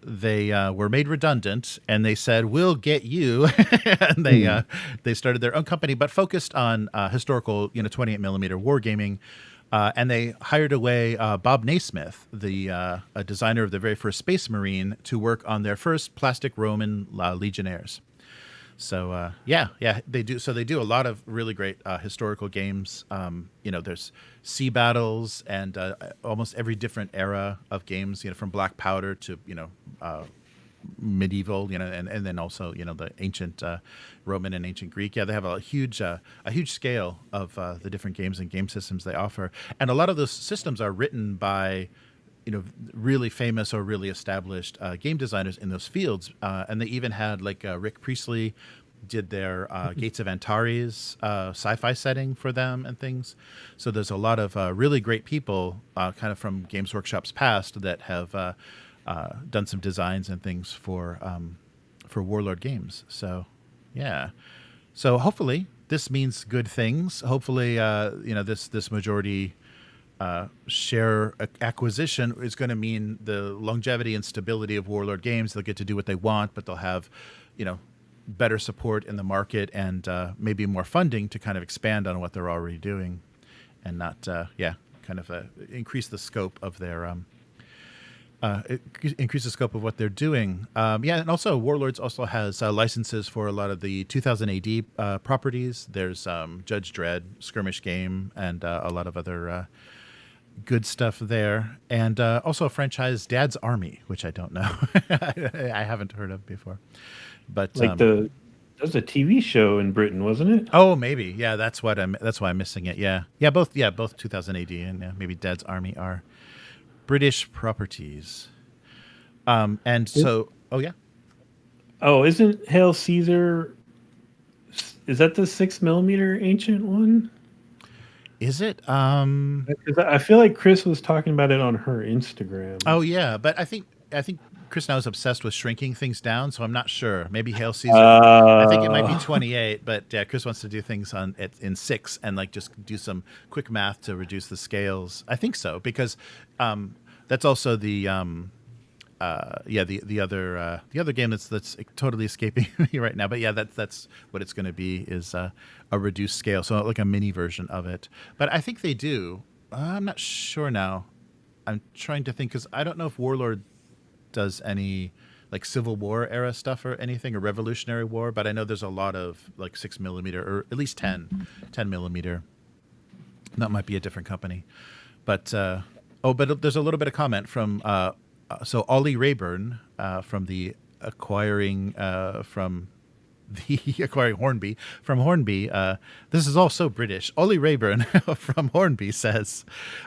they were made redundant, and they said, "We'll get you." And they started their own company, but focused on historical, 28 millimeter wargaming. And they hired away Bob Naismith, a designer of the very first Space Marine, to work on their first plastic Roman Legionnaires. So they do. So they do a lot of really great historical games. There's sea battles and almost every different era of games. From Black Powder to medieval, and then also the ancient Roman and ancient Greek. Yeah, they have a huge scale of the different games and game systems they offer, and a lot of those systems are written by really famous or really established game designers in those fields, and they even had like Rick Priestley did their Gates of Antares sci-fi setting for them and things. So there's a lot of really great people kind of from Games Workshop's past that have done some designs and things for Warlord Games. So, yeah. So hopefully this means good things. Hopefully, this majority share acquisition is going to mean the longevity and stability of Warlord Games. They'll get to do what they want, but they'll have, better support in the market and maybe more funding to kind of expand on what they're already doing, and not, increase the scope of their. Increase the scope of what they're doing. And also Warlords also has licenses for a lot of the 2000 AD properties. There's Judge Dredd, Skirmish Game, and a lot of other good stuff there. And also a franchise, Dad's Army, which I don't know. I haven't heard of before. But there was a TV show in Britain, wasn't it? Oh, maybe. Yeah, that's why I'm missing it. Yeah, both 2000 AD and maybe Dad's Army are British properties. So, oh yeah. Oh, isn't Hail Caesar? Is that the 6mm ancient one? Is it? Because I feel like Chris was talking about it on her Instagram. Oh yeah, but I think Chris now is obsessed with shrinking things down, so I'm not sure. Maybe Hail Caesar. I think it might be Uh, 28, but yeah, Chris wants to do things in 6 and like just do some quick math to reduce the scales. I think so because that's also the other game that's totally escaping me right now. But yeah, that's what it's going to be is a reduced scale, so like a mini version of it. But I think they do. I'm not sure now. I'm trying to think because I don't know if Warlord does any like Civil War era stuff or anything or Revolutionary War, but I know there's a lot of like 6 millimeter or at least 10 millimeter. That might be a different company, but but there's a little bit of comment from so Ollie Rayburn from the acquiring from the acquiring Hornby from Hornby. This is all so British. Ollie Rayburn from Hornby says,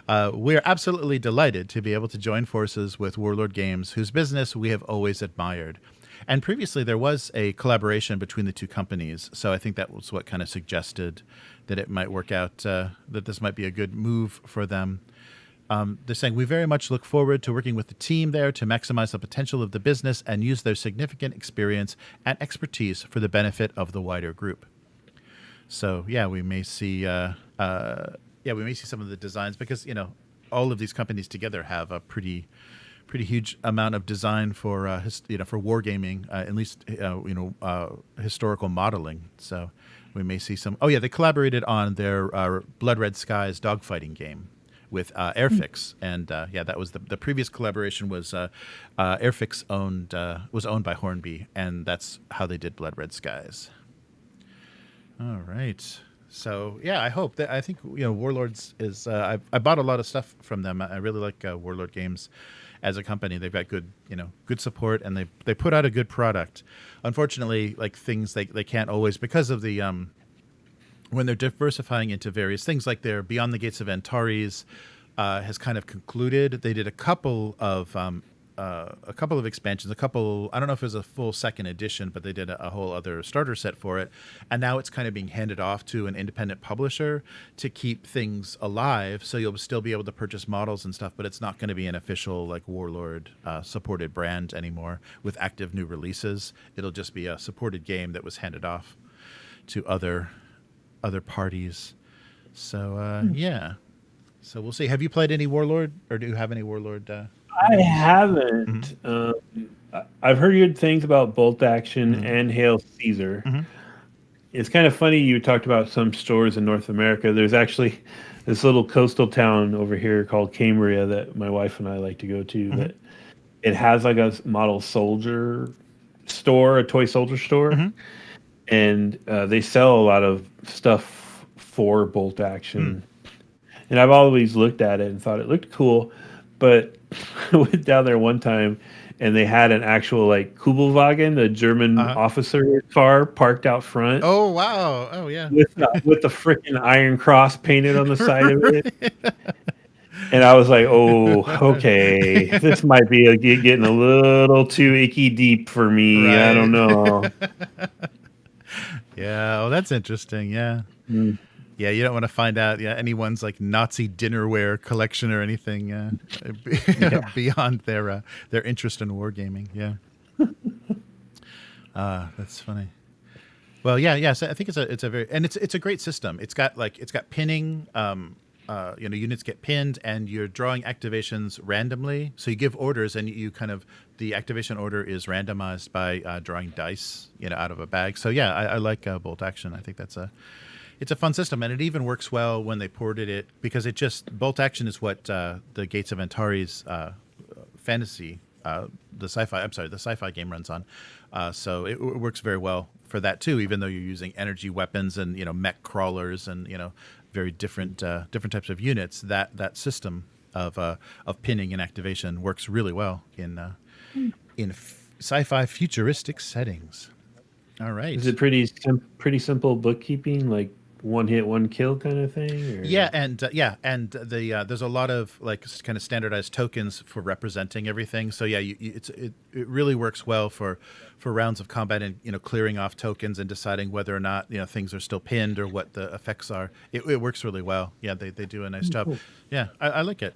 "We're absolutely delighted to be able to join forces with Warlord Games, whose business we have always admired." And previously, there was a collaboration between the two companies, so I think that was what kind of suggested that it might work out. That this might be a good move for them. They're saying, we very much look forward to working with the team there to maximize the potential of the business and use their significant experience and expertise for the benefit of the wider group. So yeah, we may see some of the designs because all of these companies together have a pretty huge amount of design for for wargaming, at least historical modeling. So we may see some. Oh yeah, they collaborated on their Blood Red Skies dogfighting game with Airfix, and that was the previous collaboration was Airfix was owned by Hornby, and that's how they did Blood Red Skies. All right, so yeah, I think Warlords is I bought a lot of stuff from them. I really like Warlord Games as a company. They've got good support, and they put out a good product. Unfortunately, like things they can't always because of the when they're diversifying into various things, like their Beyond the Gates of Antares has kind of concluded. They did a couple of expansions. I don't know if it was a full second edition, but they did a whole other starter set for it. And now it's kind of being handed off to an independent publisher to keep things alive. So you'll still be able to purchase models and stuff, but it's not going to be an official like Warlord supported brand anymore with active new releases. It'll just be a supported game that was handed off to other parties. So yeah, so we'll see. Have you played any Warlord, or do you have any Warlord? I haven't. I've heard good things about Bolt Action and Hail Caesar. It's kind of funny you talked about some stores in North America. There's actually this little coastal town over here called Cambria that my wife and I like to go to. That it has like a model soldier store, a toy soldier store. And they sell a lot of stuff for Bolt Action. And I've always looked at it and thought it looked cool, but I went down there one time and they had an actual like Kubelwagen, the German officer car, parked out front. Oh wow! Oh yeah, with the freaking Iron Cross painted on the side of it. And I was like, "Oh, okay, this might be getting a little too icky deep for me. Right. I don't know." Yeah, well, that's interesting. Yeah, yeah, you don't want to find out anyone's like Nazi dinnerware collection or anything beyond their interest in wargaming. Yeah, that's funny. Well, yeah. So I think it's a great system. It's got pinning. Units get pinned, and you're drawing activations randomly. So you give orders, and you kind of the activation order is randomized by drawing dice, out of a bag. So yeah, I like Bolt Action. I think it's a fun system, and it even works well when they ported it because Bolt Action is what the Gates of Antares fantasy, the sci-fi game runs on. So it works very well for that too, even though you're using energy weapons and mech crawlers and very different types of units. That system of pinning and activation works really well in sci-fi futuristic settings. All right. Is it pretty simple bookkeeping? Like one hit, one kill kind of thing? Or? Yeah, and there's a lot of like kind of standardized tokens for representing everything. So yeah, it really works well for rounds of combat and clearing off tokens and deciding whether or not things are still pinned or what the effects are. It works really well. Yeah, they do a nice job. Cool. Yeah, I like it.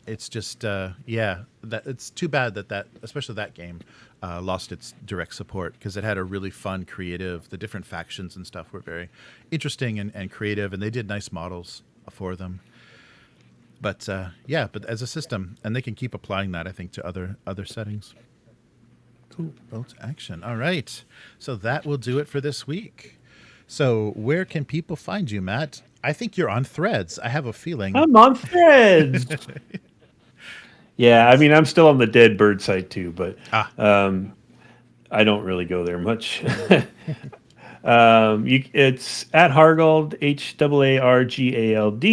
It's just that it's too bad that especially that game lost its direct support, because it had a really fun creative. The different factions and stuff were very interesting and creative, and they did nice models for them. But but as a system, and they can keep applying that, I think, to other settings. Cool. Bolt action. All right, so that will do it for this week. So where can people find you, Matt? I think you're on Threads. I have a feeling I'm on Threads. Yeah, I mean, I'm still on the Dead Bird site too, but I don't really go there much. It's at Hargald, Hargald,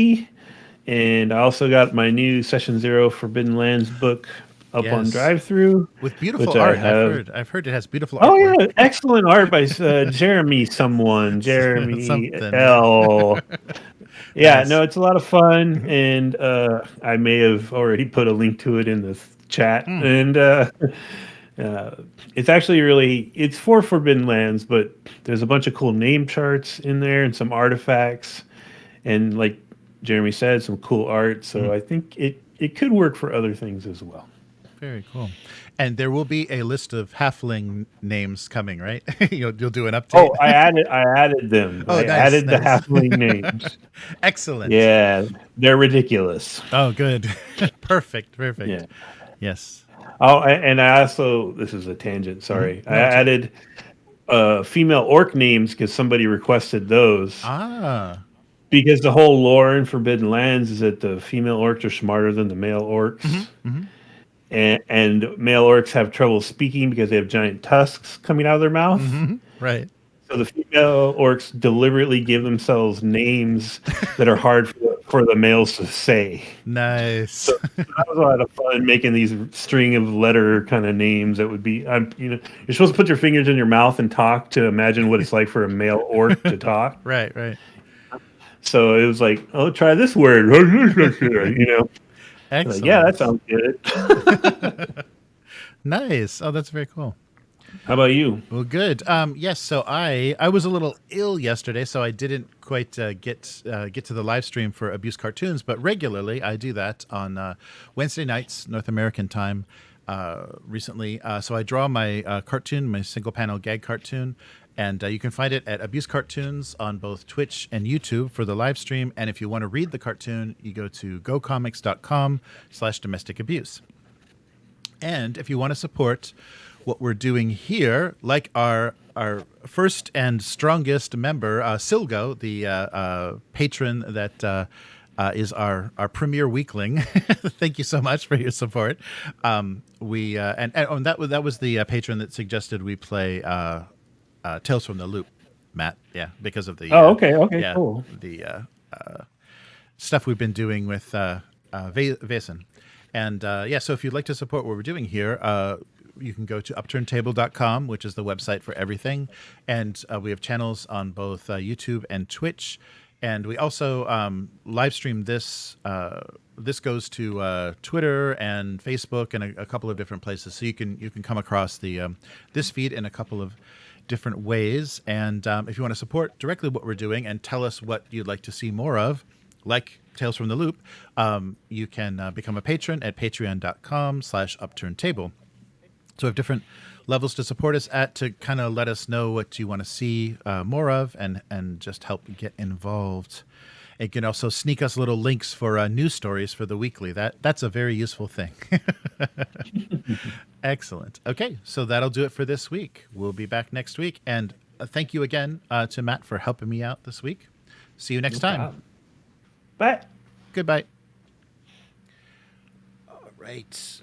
and I also got my new Session Zero Forbidden Lands book up on drive-through with beautiful art. I've heard it has beautiful art. Oh yeah, excellent art by Jeremy L. Yeah, nice. No, it's a lot of fun, and I may have already put a link to it in the chat. And it's actually it's for Forbidden Lands, but there's a bunch of cool name charts in there and some artifacts, and like Jeremy said, some cool art. So I think it could work for other things as well. Very cool. And there will be a list of halfling names coming, right? You'll do an update. Oh, I added them. I added the halfling names. Excellent. Yeah, they're ridiculous. Oh, good. Perfect. Yeah. Yes. Oh, and I also, this is a tangent, sorry. I added female orc names because somebody requested those. Because the whole lore in Forbidden Lands is that the female orcs are smarter than the male orcs. And male orcs have trouble speaking because they have giant tusks coming out of their mouth. Right. So the female orcs deliberately give themselves names that are hard for the males to say. Nice. So that was a lot of fun making these string of letter kind of names that would be, you're supposed to put your fingers in your mouth and talk to imagine what it's like for a male orc to talk. Right. So it was like, oh, try this word. Excellent. Like, yeah, that sounds good. Nice. Oh, that's very cool. How about you? Well, good. Yes. So I was a little ill yesterday, so I didn't quite get to the live stream for Abuse Cartoons. But regularly, I do that on Wednesday nights, North American time. Recently, so I draw my cartoon, my single panel gag cartoon. And you can find it at Abuse Cartoons on both Twitch and YouTube for the live stream. And if you want to read the cartoon, you go to gocomics.com/domestic abuse. And if you want to support what we're doing here, like our first and strongest member, Silgo, the patron that is our premier weakling. Thank you so much for your support. That was the patron that suggested we play Tales from the Loop, Matt. Yeah, because of the cool. The stuff we've been doing with Vaesen. And so if you'd like to support what we're doing here, you can go to upturntable.com, which is the website for everything. And we have channels on both YouTube and Twitch. And we also live stream this. This goes to Twitter and Facebook and a couple of different places. So you can come across the this feed in a couple of different ways. And if you want to support directly what we're doing and tell us what you'd like to see more of, like Tales from the Loop, you can become a patron at patreon.com/upturntable. So we have different levels to support us at to kind of let us know what you want to see more of and just help get involved. You can also sneak us little links for news stories for the weekly. That's a very useful thing. Excellent. Okay, so that'll do it for this week. We'll be back next week. And thank you again to Matt for helping me out this week. See you next time. Problem. Bye. Goodbye. All right.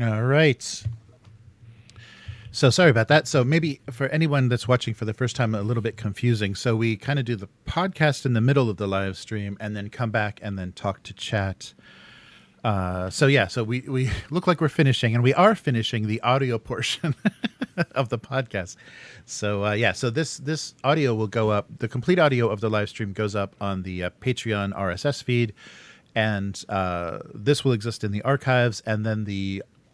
All right. So sorry about that. So maybe for anyone that's watching for the first time, a little bit confusing. So we kind of do the podcast in the middle of the live stream and then come back and then talk to chat. So we look like we're finishing, and we are finishing the audio portion of the podcast. So so this audio will go up. The complete audio of the live stream goes up on the Patreon RSS feed, and this will exist in the archives. And then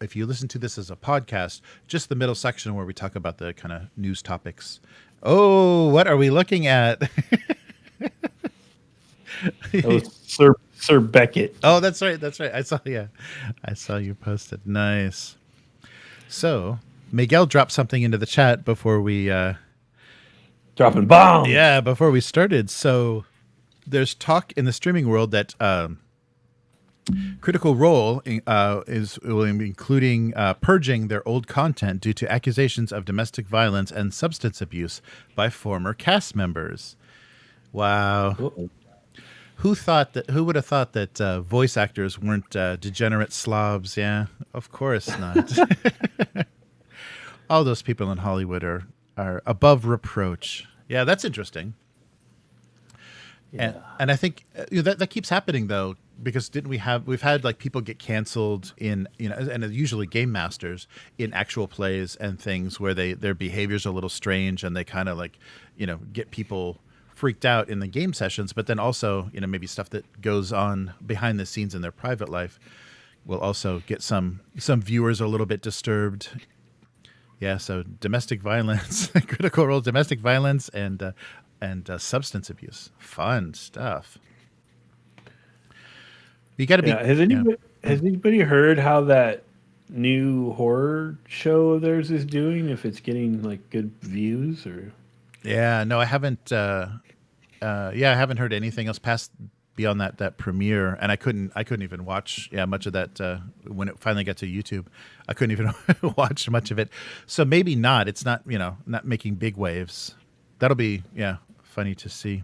if you listen to this as a podcast, just the middle section where we talk about the kind of news topics. Oh, what are we looking at? Oh, Sir Beckett. Oh, that's right. That's right. I saw you posted. Nice. So Miguel dropped something into the chat before we dropping bombs. Yeah, before we started. So there's talk in the streaming world that Critical Role is including purging their old content due to accusations of domestic violence and substance abuse by former cast members. Wow. Uh-oh. Who would have thought that voice actors weren't degenerate slobs? Yeah, of course not. All those people in Hollywood are above reproach. Yeah, that's interesting. Yeah. And I think that keeps happening though, because we've had like people get canceled in, and usually game masters in actual plays and things where their behavior's a little strange and they kind of like, get people freaked out in the game sessions, but then also, maybe stuff that goes on behind the scenes in their private life will also get some viewers a little bit disturbed. Yeah, so domestic violence, Critical Role, domestic violence, and substance abuse. Fun stuff. You got to be. Has anybody heard how that new horror show of theirs is doing? If it's getting like good views or? Yeah, no, I haven't. I haven't heard anything else past beyond that premiere, and I couldn't even watch much of that when it finally got to YouTube. I couldn't even watch much of it. So maybe not. It's not not making big waves. That'll be funny to see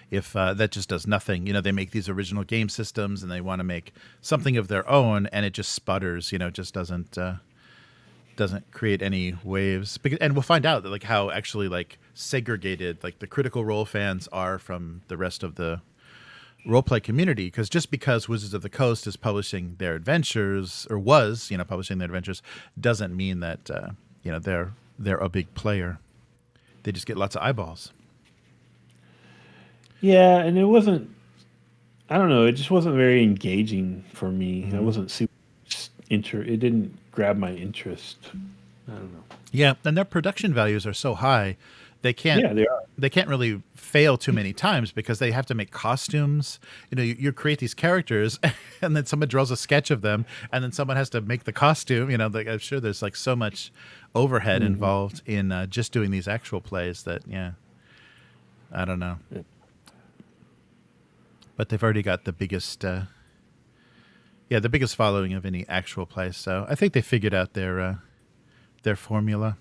if that just does nothing. They make these original game systems and they want to make something of their own, and it just sputters. Just doesn't create any waves. And we'll find out that like how actually like segregated like the Critical Role fans are from the rest of the roleplay community. Because just because Wizards of the Coast is publishing their adventures, or was publishing their adventures, doesn't mean that they're a big player. They just get lots of eyeballs. Yeah, and it wasn't. I don't know. It just wasn't very engaging for me. Mm-hmm. I wasn't super it didn't grab my interest. I don't know. Yeah, and their production values are so high, they can't. Yeah, they are. They can't really fail too many times because they have to make costumes. You create these characters, and then someone draws a sketch of them, and then someone has to make the costume. I'm sure there's like so much overhead involved in just doing these actual plays that I don't know. Yeah. But they've already got the biggest. The biggest following of any actual play. So I think they figured out their formula.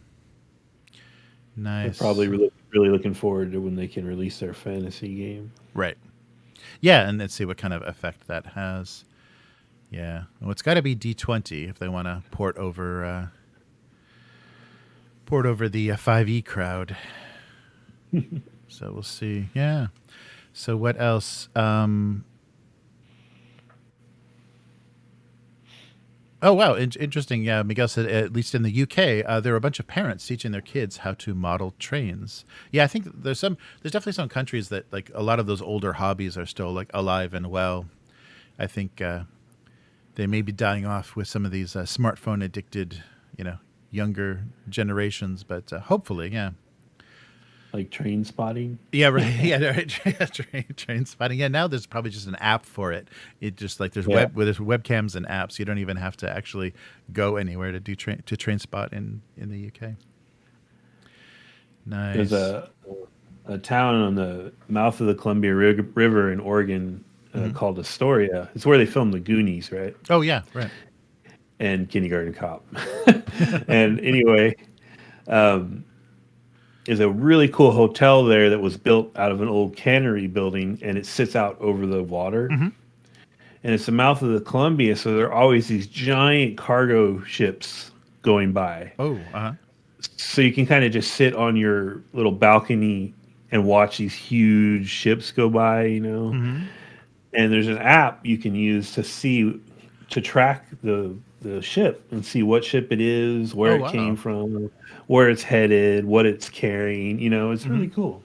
Nice. They're probably really looking forward to when they can release their fantasy game. Right. Yeah, and let's see what kind of effect that has. Yeah. Well, it's got to be D20 if they want to port over the 5e crowd. So we'll see. Yeah. So what else? Oh wow, interesting. Yeah, Miguel said at least in the UK, there are a bunch of parents teaching their kids how to model trains. Yeah, I think there's definitely some countries that like a lot of those older hobbies are still like alive and well. I think they may be dying off with some of these smartphone addicted, younger generations, but hopefully, yeah. Like train spotting. Yeah, right. Yeah, right. Train spotting. Yeah, now there's probably just an app for it. It just like there's webcams and apps. You don't even have to actually go anywhere to do train spot in the UK. Nice. There's a town on the mouth of the Columbia River in Oregon called Astoria. It's where they filmed the Goonies, right? Oh yeah, right. And Kindergarten Cop. And anyway, is a really cool hotel there that was built out of an old cannery building, and it sits out over the water. Mm-hmm. And it's the mouth of the Columbia, so there are always these giant cargo ships going by. Oh, uh-huh. So you can kind of just sit on your little balcony and watch these huge ships go by, Mm-hmm. And there's an app you can use to track the ship and see what ship it is, where it came from, where it's headed, what it's carrying. It's really cool.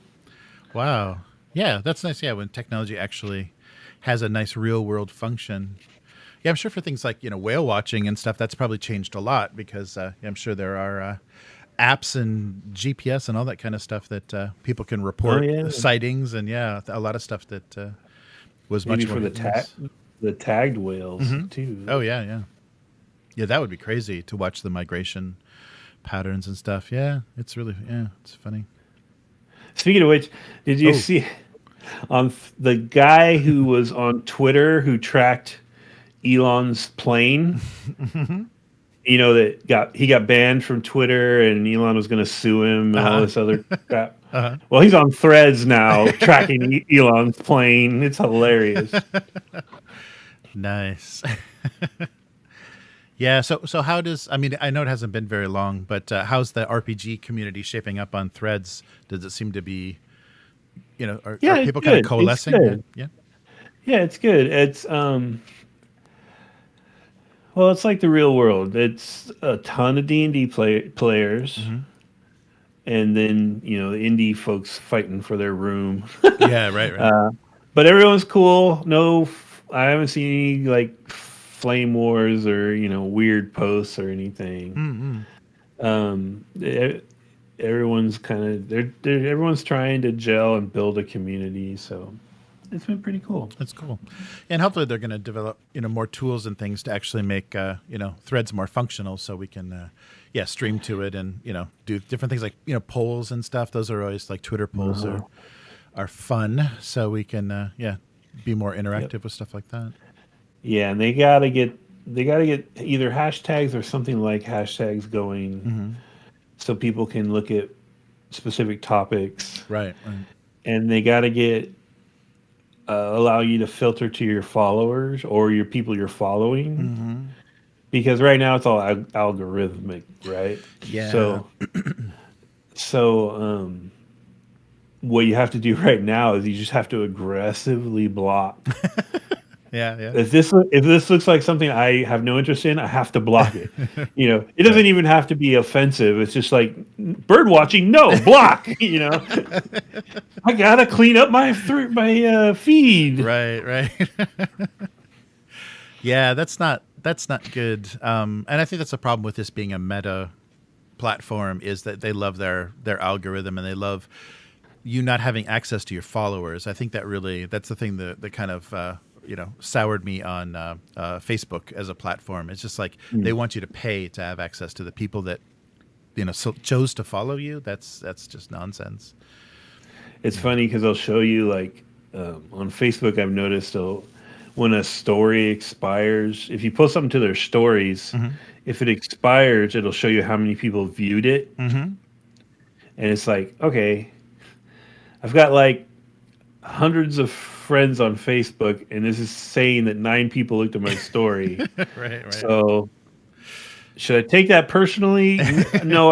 Wow. Yeah, that's nice. Yeah, when technology actually has a nice real world function. Yeah, I'm sure for things like, whale watching and stuff, that's probably changed a lot because I'm sure there are apps and GPS and all that kind of stuff that people can report sightings and a lot of stuff that was maybe much more for the tagged whales too. Oh yeah, yeah. Yeah, that would be crazy to watch the migration patterns and stuff. Yeah, it's really, it's funny. Speaking of which, did you see on the guy who was on Twitter who tracked Elon's plane? That he got banned from Twitter and Elon was going to sue him and all this other crap. Well, he's on Threads now tracking Elon's plane. It's hilarious. Nice. Yeah. So how does, I know it hasn't been very long, but how's the RPG community shaping up on Threads? Does it seem to be, are people kind of coalescing? Yeah. Yeah, it's good. It's, well, it's like the real world. It's a ton of D&D players. Mm-hmm. And then, the indie folks fighting for their room. Yeah, right. But everyone's cool. No, I haven't seen any, flame wars or, weird posts or anything. Mm-hmm. Everyone's kind of, everyone's trying to gel and build a community. So it's been pretty cool. That's cool. And hopefully they're going to develop, more tools and things to actually make, Threads more functional so we can, stream to it and, do different things like, polls and stuff. Those are always like Twitter polls are fun. So we can, be more interactive with stuff like that. Yeah. And they gotta get either hashtags or something like hashtags going so people can look at specific topics. Right. And they gotta get, allow you to filter to your followers or your people you're following, because right now it's all algorithmic, right? Yeah. So, what you have to do right now is you just have to aggressively block. Yeah. If this looks like something I have no interest in, I have to block it. It doesn't even have to be offensive. It's just like bird watching. No, block. I gotta clean up my feed. Right. Yeah, that's not good. And I think that's a problem with this being a meta platform is that they love their algorithm and they love you not having access to your followers. I think that's the thing that kind of soured me on Facebook as a platform. It's just like they want you to pay to have access to the people that chose to follow you. That's just nonsense. It's funny because they'll show you on Facebook. I've noticed when a story expires, if you post something to their stories, if it expires, it'll show you how many people viewed it, and it's like, okay, I've got hundreds of friends on Facebook, and this is saying that 9 people looked at my story. Right. So, should I take that personally? No,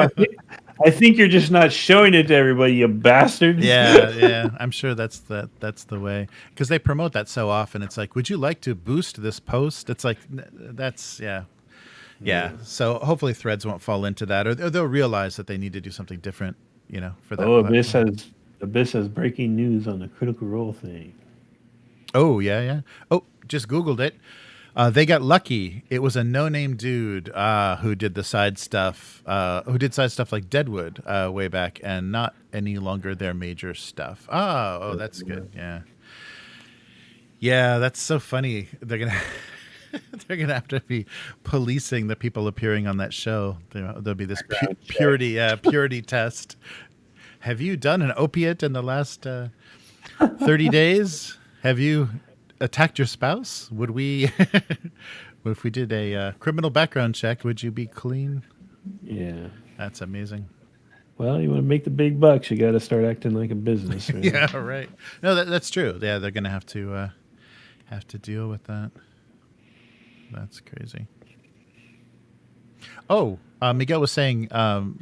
I think you're just not showing it to everybody, you bastard. Yeah. I'm sure that's the way because they promote that so often. It's like, would you like to boost this post? It's like that's Yeah. So hopefully Threads won't fall into that, or they'll realize that they need to do something different, for that Oh, Abyss platform. has breaking news on the Critical Role thing. Oh, yeah, yeah. Oh, just Googled it. They got lucky. It was a no-name dude who did the side stuff, who did side stuff like Deadwood way back, and not any longer their major stuff. Oh, that's good. Yeah, yeah, that's so funny. They're gonna they're gonna have to be policing the people appearing on that show. There'll be this purity test. Have you done an opiate in the last 30 days? Have you attacked your spouse? Would we, if we did a criminal background check, would you be clean? Yeah. That's amazing. Well, you want to make the big bucks, you got to start acting like a business. Right? Yeah, right. No, that's true. Yeah, they're going to have to deal with that. That's crazy. Oh, Miguel was saying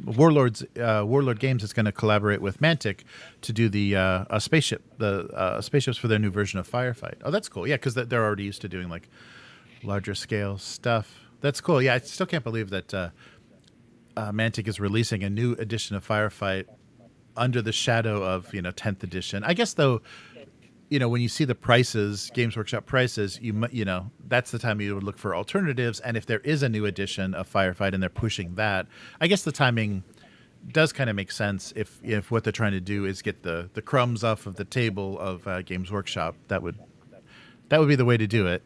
Warlord Games is going to collaborate with Mantic to do the spaceships for their new version of Firefight. Oh, that's cool. Yeah, because they're already used to doing like larger scale stuff. That's cool. Yeah, I still can't believe that Mantic is releasing a new edition of Firefight under the shadow of 10th edition. I guess though, when you see the prices, Games Workshop prices, that's the time you would look for alternatives. And if there is a new edition of Firefight and they're pushing that, I guess the timing does kind of make sense. If what they're trying to do is get the crumbs off of the table of Games Workshop, that would be the way to do it.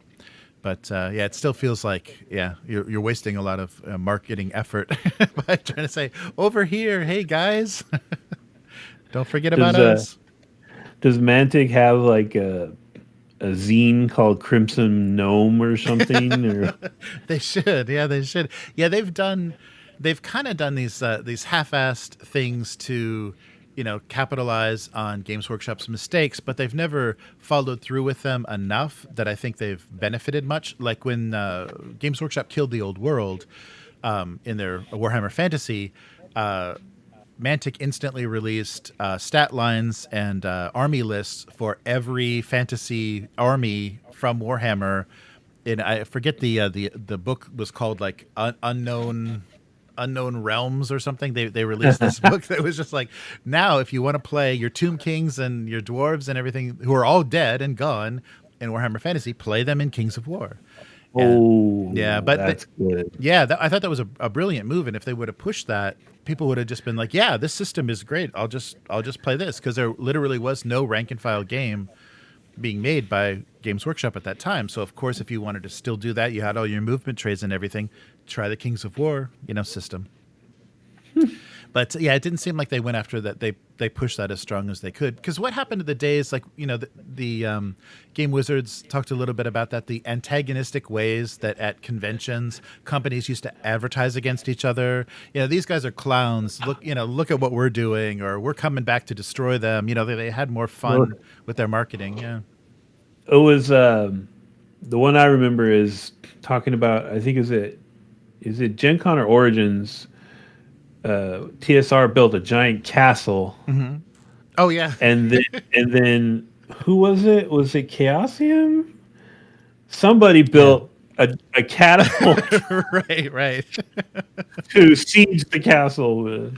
But yeah, it still feels like you're wasting a lot of marketing effort by trying to say over here, hey guys, don't forget about us. Does Mantic have like a zine called Crimson Gnome or something? Or? They should. Yeah, they should. Yeah, they've kind of done these half-assed things to, capitalize on Games Workshop's mistakes, but they've never followed through with them enough that I think they've benefited much. Like when Games Workshop killed the old world in their Warhammer Fantasy, Mantic instantly released stat lines and army lists for every fantasy army from Warhammer. And I forget the book was called like Unknown Realms or something. They released this book that was just like, now if you want to play your Tomb Kings and your dwarves and everything who are all dead and gone in Warhammer Fantasy, play them in Kings of War. And, yeah, but that's good. Yeah, I thought that was a brilliant move, and if they would have pushed that, people would have just been like, "Yeah, this system is great. I'll just play this," because there literally was no rank and file game being made by Games Workshop at that time. So of course, if you wanted to still do that, you had all your movement trays and everything. Try the Kings of War, system. But yeah, it didn't seem like they went after that. They pushed that as strong as they could. Because what happened to the days, like the Game Wizards talked a little bit about that. The antagonistic ways that at conventions companies used to advertise against each other. These guys are clowns. Look at what we're doing, or we're coming back to destroy them. They had more fun with their marketing. Yeah, it was the one I remember is talking about. I think is it Gen Con or Origins? TSR built a giant castle. Mm-hmm. Oh yeah, and then who was it? Was it Chaosium? Somebody built a catapult, right, to siege the castle with.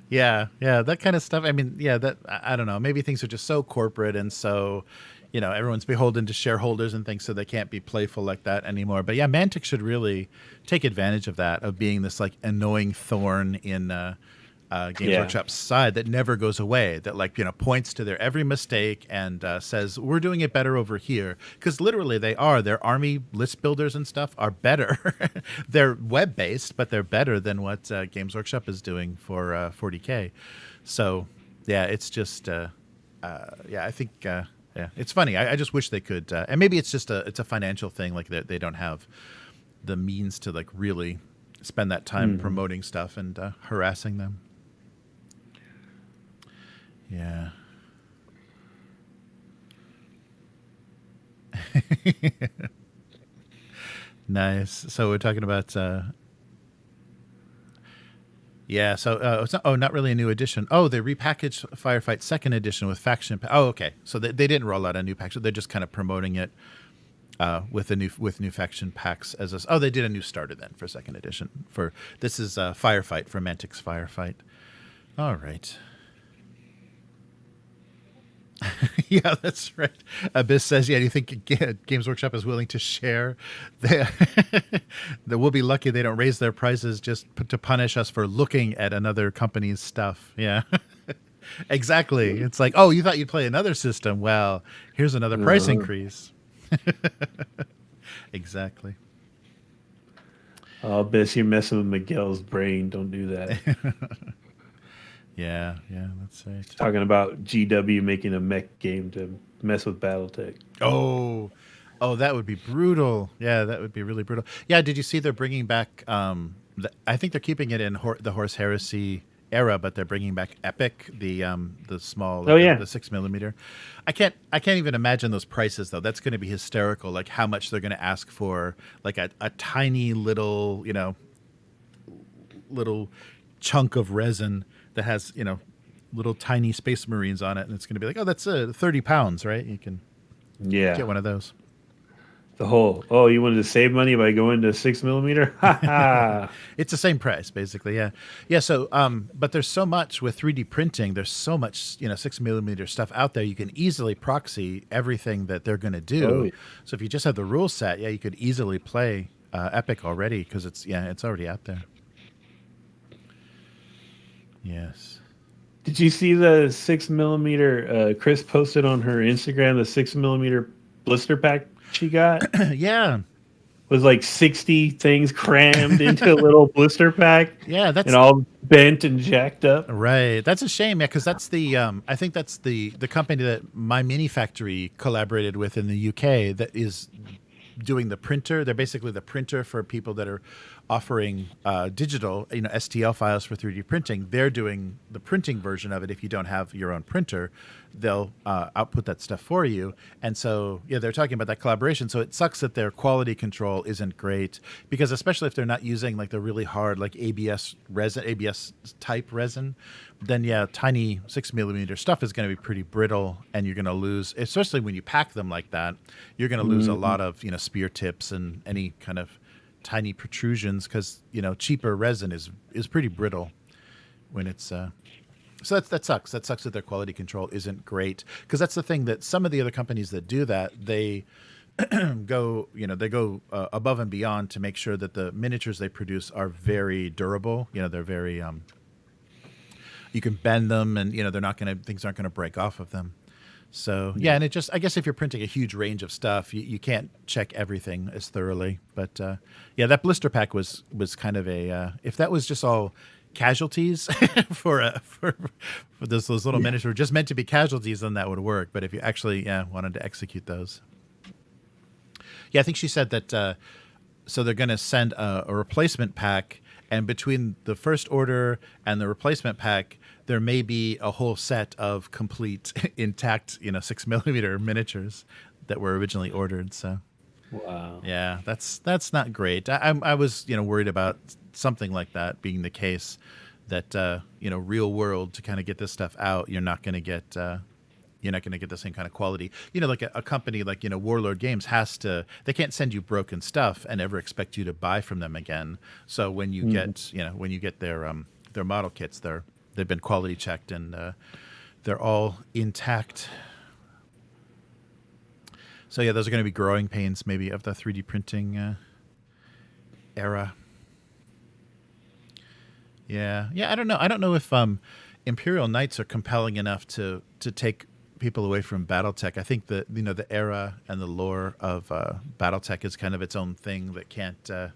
Yeah, that kind of stuff. I mean, that I don't know. Maybe things are just so corporate and so, everyone's beholden to shareholders and things, so they can't be playful like that anymore. But yeah, Mantic should really take advantage of that, of being this like annoying thorn in Games Workshop's side that never goes away, that points to their every mistake and says, we're doing it better over here. Because literally their army list builders and stuff are better. They're web-based, but they're better than what Games Workshop is doing for 40K. So yeah, it's just, I think... yeah, it's funny. I just wish they could, and maybe it's just it's a financial thing, like they don't have the means to like really spend that time promoting stuff and harassing them. Yeah. Nice. So we're talking about. Yeah, so it's not really a new edition. Oh, they repackaged Firefight 2nd edition with faction. Oh, okay. So they didn't roll out a new package. They're just kind of promoting it with new faction packs as a. Oh, they did a new starter then for second edition. For this is Firefight for Mantic's Firefight. All right. Yeah, that's right. Abyss says, "Yeah, do you think Games Workshop is willing to share? They, we'll be lucky they don't raise their prices just to punish us for looking at another company's stuff." Yeah, exactly. It's like, oh, you thought you'd play another system? Well, here's another price increase. Exactly. Oh, Abyss, you're messing with Miguel's brain. Don't do that. Yeah, that's right. Talking about GW making a mech game to mess with BattleTech. Oh, that would be brutal. Yeah, that would be really brutal. Yeah, did you see they're bringing back? I think they're keeping it in the Horse Heresy era, but they're bringing back Epic, the small, oh yeah, the 6mm. I can't even imagine those prices though. That's going to be hysterical. Like how much they're going to ask for, like a tiny little, little chunk of resin that has, little tiny Space Marines on it, and it's going to be like, oh, that's 30 pounds, right? You can get one of those. The whole, oh, you wanted to save money by going to 6mm? It's the same price, basically, yeah. So, but there's so much with 3D printing. There's so much, 6mm stuff out there. You can easily proxy everything that they're going to do. Oh, yeah. So if you just have the rule set, you could easily play Epic already because it's already out there. Yes. Did you see the 6mm? Chris posted on her Instagram the 6mm blister pack she got. Yeah. It was like 60 things crammed into a little blister pack. Yeah, and all bent and jacked up. Right. That's a shame, because that's the I think that's the company that My Mini Factory collaborated with in the UK that is doing the printer. They're basically the printer for people that are offering digital, STL files for 3D printing. They're doing the printing version of it. If you don't have your own printer, they'll output that stuff for you. And so, they're talking about that collaboration. So it sucks that their quality control isn't great, because especially if they're not using like the really hard, like ABS type resin, then tiny 6mm stuff is going to be pretty brittle, and you're going to lose, especially when you pack them like that, you're going to lose a lot of, spear tips and any kind of tiny protrusions, because cheaper resin is pretty brittle when it's so that sucks that their quality control isn't great, because that's the thing that some of the other companies that do that, they go above and beyond to make sure that the miniatures they produce are very durable. They're very you can bend them, and things aren't gonna break off of them. So and it just, I guess if you're printing a huge range of stuff, you can't check everything as thoroughly. But that blister pack was kind of a if that was just all casualties for those little miniatures were just meant to be casualties, then that would work. But if you actually wanted to execute those, I think she said that so they're going to send a replacement pack, and between the first order and the replacement pack, there may be a whole set of complete intact 6mm miniatures that were originally ordered. So wow, yeah, that's not great. I was worried about something like that being the case, that real world, to kind of get this stuff out, you're not going to get the same kind of quality. Like a company like Warlord Games they can't send you broken stuff and ever expect you to buy from them again. So when you get their model kits, they've been quality checked, and they're all intact. So those are going to be growing pains maybe of the 3D printing era. Yeah, I don't know. I don't know if Imperial Knights are compelling enough to take people away from BattleTech. I think that the era and the lore of BattleTech is kind of its own thing that can't. That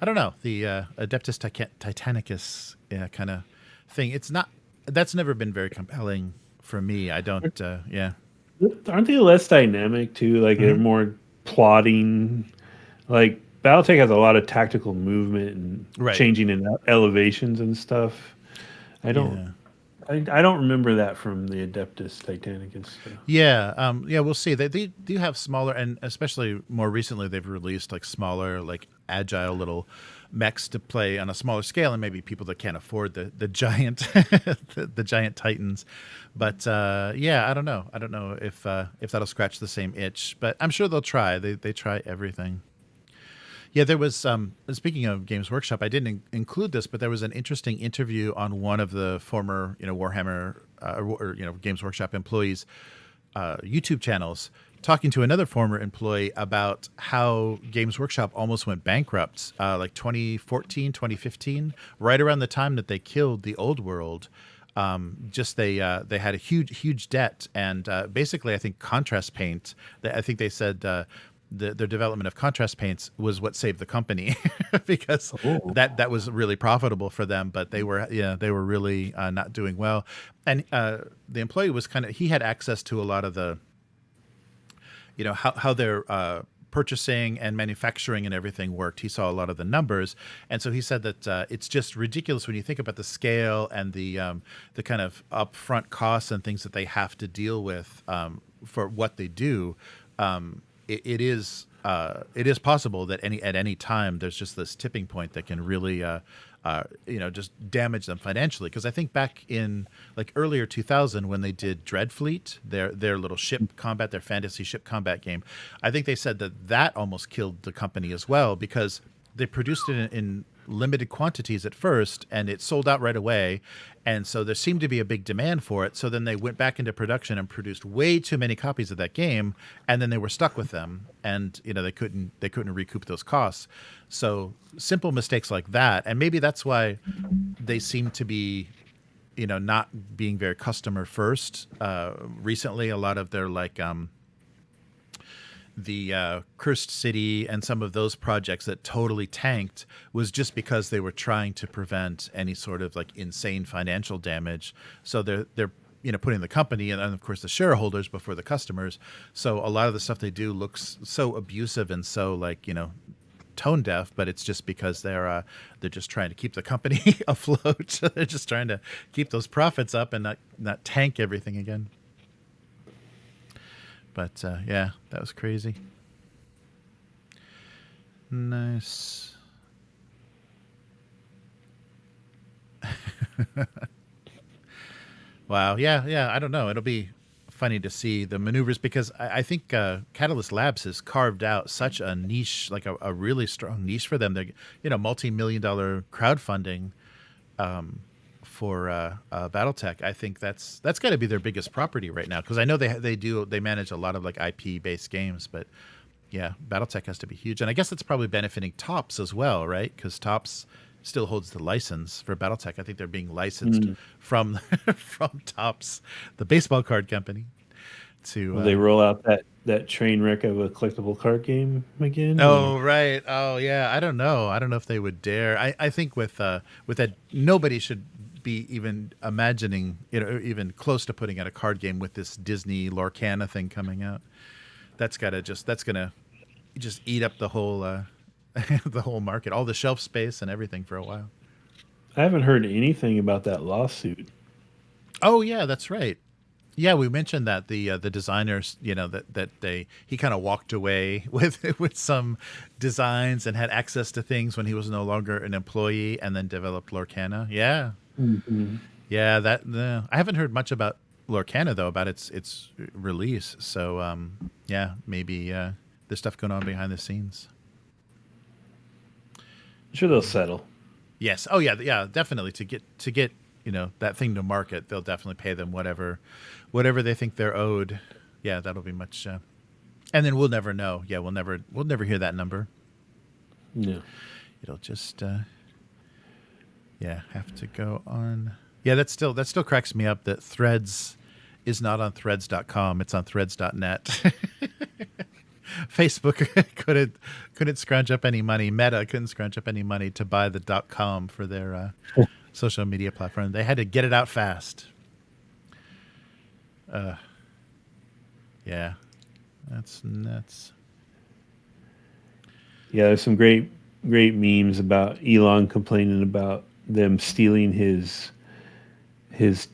I don't know, the Adeptus Titanicus kind of thing. It's not. That's never been very compelling for me. I don't. Aren't they less dynamic too? Like they're more plotting. Like BattleTech has a lot of tactical movement and changing in elevations and stuff. I don't remember that from the Adeptus Titanicus. So. We'll see. They do have smaller, and especially more recently, they've released like smaller, like agile little mechs to play on a smaller scale, and maybe people that can't afford the giant the giant titans. But yeah, I don't know. I don't know if that'll scratch the same itch, but I'm sure they'll try. They try everything. Yeah, there was speaking of Games Workshop, I didn't include this, but there was an interesting interview on one of the former Warhammer or Games Workshop employees YouTube channels, talking to another former employee about how Games Workshop almost went bankrupt, like 2014, 2015, right around the time that they killed the old world. They had a huge debt, and basically, I think contrast paint. I think they said their development of contrast paints was what saved the company because that was really profitable for them. But they were really not doing well, and the employee was he had access to a lot of the how their purchasing and manufacturing and everything worked. He saw a lot of the numbers, and so he said that it's just ridiculous when you think about the scale and the kind of upfront costs and things that they have to deal with for what they do. It is possible that at any time there's just this tipping point that can really just damage them financially. Because I think back in like earlier 2000 when they did Dreadfleet, their little ship combat, their fantasy ship combat game, I think they said that almost killed the company as well, because they produced it in limited quantities at first and it sold out right away, and so there seemed to be a big demand for it. So then they went back into production and produced way too many copies of that game, and then they were stuck with them, and they couldn't recoup those costs. So simple mistakes like that, and maybe that's why they seem to be not being very customer first recently. A lot of their the Cursed City and some of those projects that totally tanked was just because they were trying to prevent any sort of like insane financial damage. So they're putting the company and of course the shareholders before the customers. So a lot of the stuff they do looks so abusive and so tone deaf, but it's just because they're just trying to keep the company afloat. They're just trying to keep those profits up and not tank everything again. But yeah, that was crazy. Nice. Wow. Yeah. I don't know. It'll be funny to see the maneuvers, because I think Catalyst Labs has carved out such a niche, like a really strong niche for them. They're multi-million-dollar crowdfunding for BattleTech. I think that's got to be their biggest property right now, because I know they manage a lot of like IP based games, but yeah, BattleTech has to be huge, and I guess it's probably benefiting Topps as well, right? Because Topps still holds the license for BattleTech. I think they're being licensed from Topps, the baseball card company. Will they roll out that train wreck of a collectible card game again? Oh, right. Oh, yeah. I don't know if they would dare. I think with that, nobody should be even imagining, even close to putting out a card game with this Disney Lorcana thing coming out. That's gonna just eat up the whole the whole market, all the shelf space and everything for a while. I haven't heard anything about that lawsuit. Oh yeah, that's right. Yeah, we mentioned that the designers, he kind of walked away with some designs and had access to things when he was no longer an employee, and then developed Lorcana. Yeah. Mm-hmm. Yeah, I haven't heard much about Lorcana though, about its release. So yeah, maybe there's stuff going on behind the scenes. I'm sure they'll settle. Yes. Oh yeah, definitely to get that thing to market, they'll definitely pay them whatever they think they're owed. Yeah, that'll be much. And then we'll never know. Yeah, we'll never hear that number. No. It'll just have to go on. Yeah, that still cracks me up that Threads is not on threads.com, it's on threads.net. Facebook couldn't scrounge up any money. Meta couldn't scrounge up any money to buy the .com for their social media platform. They had to get it out fast. Yeah, that's nuts. Yeah, there's some great memes about Elon complaining about them stealing his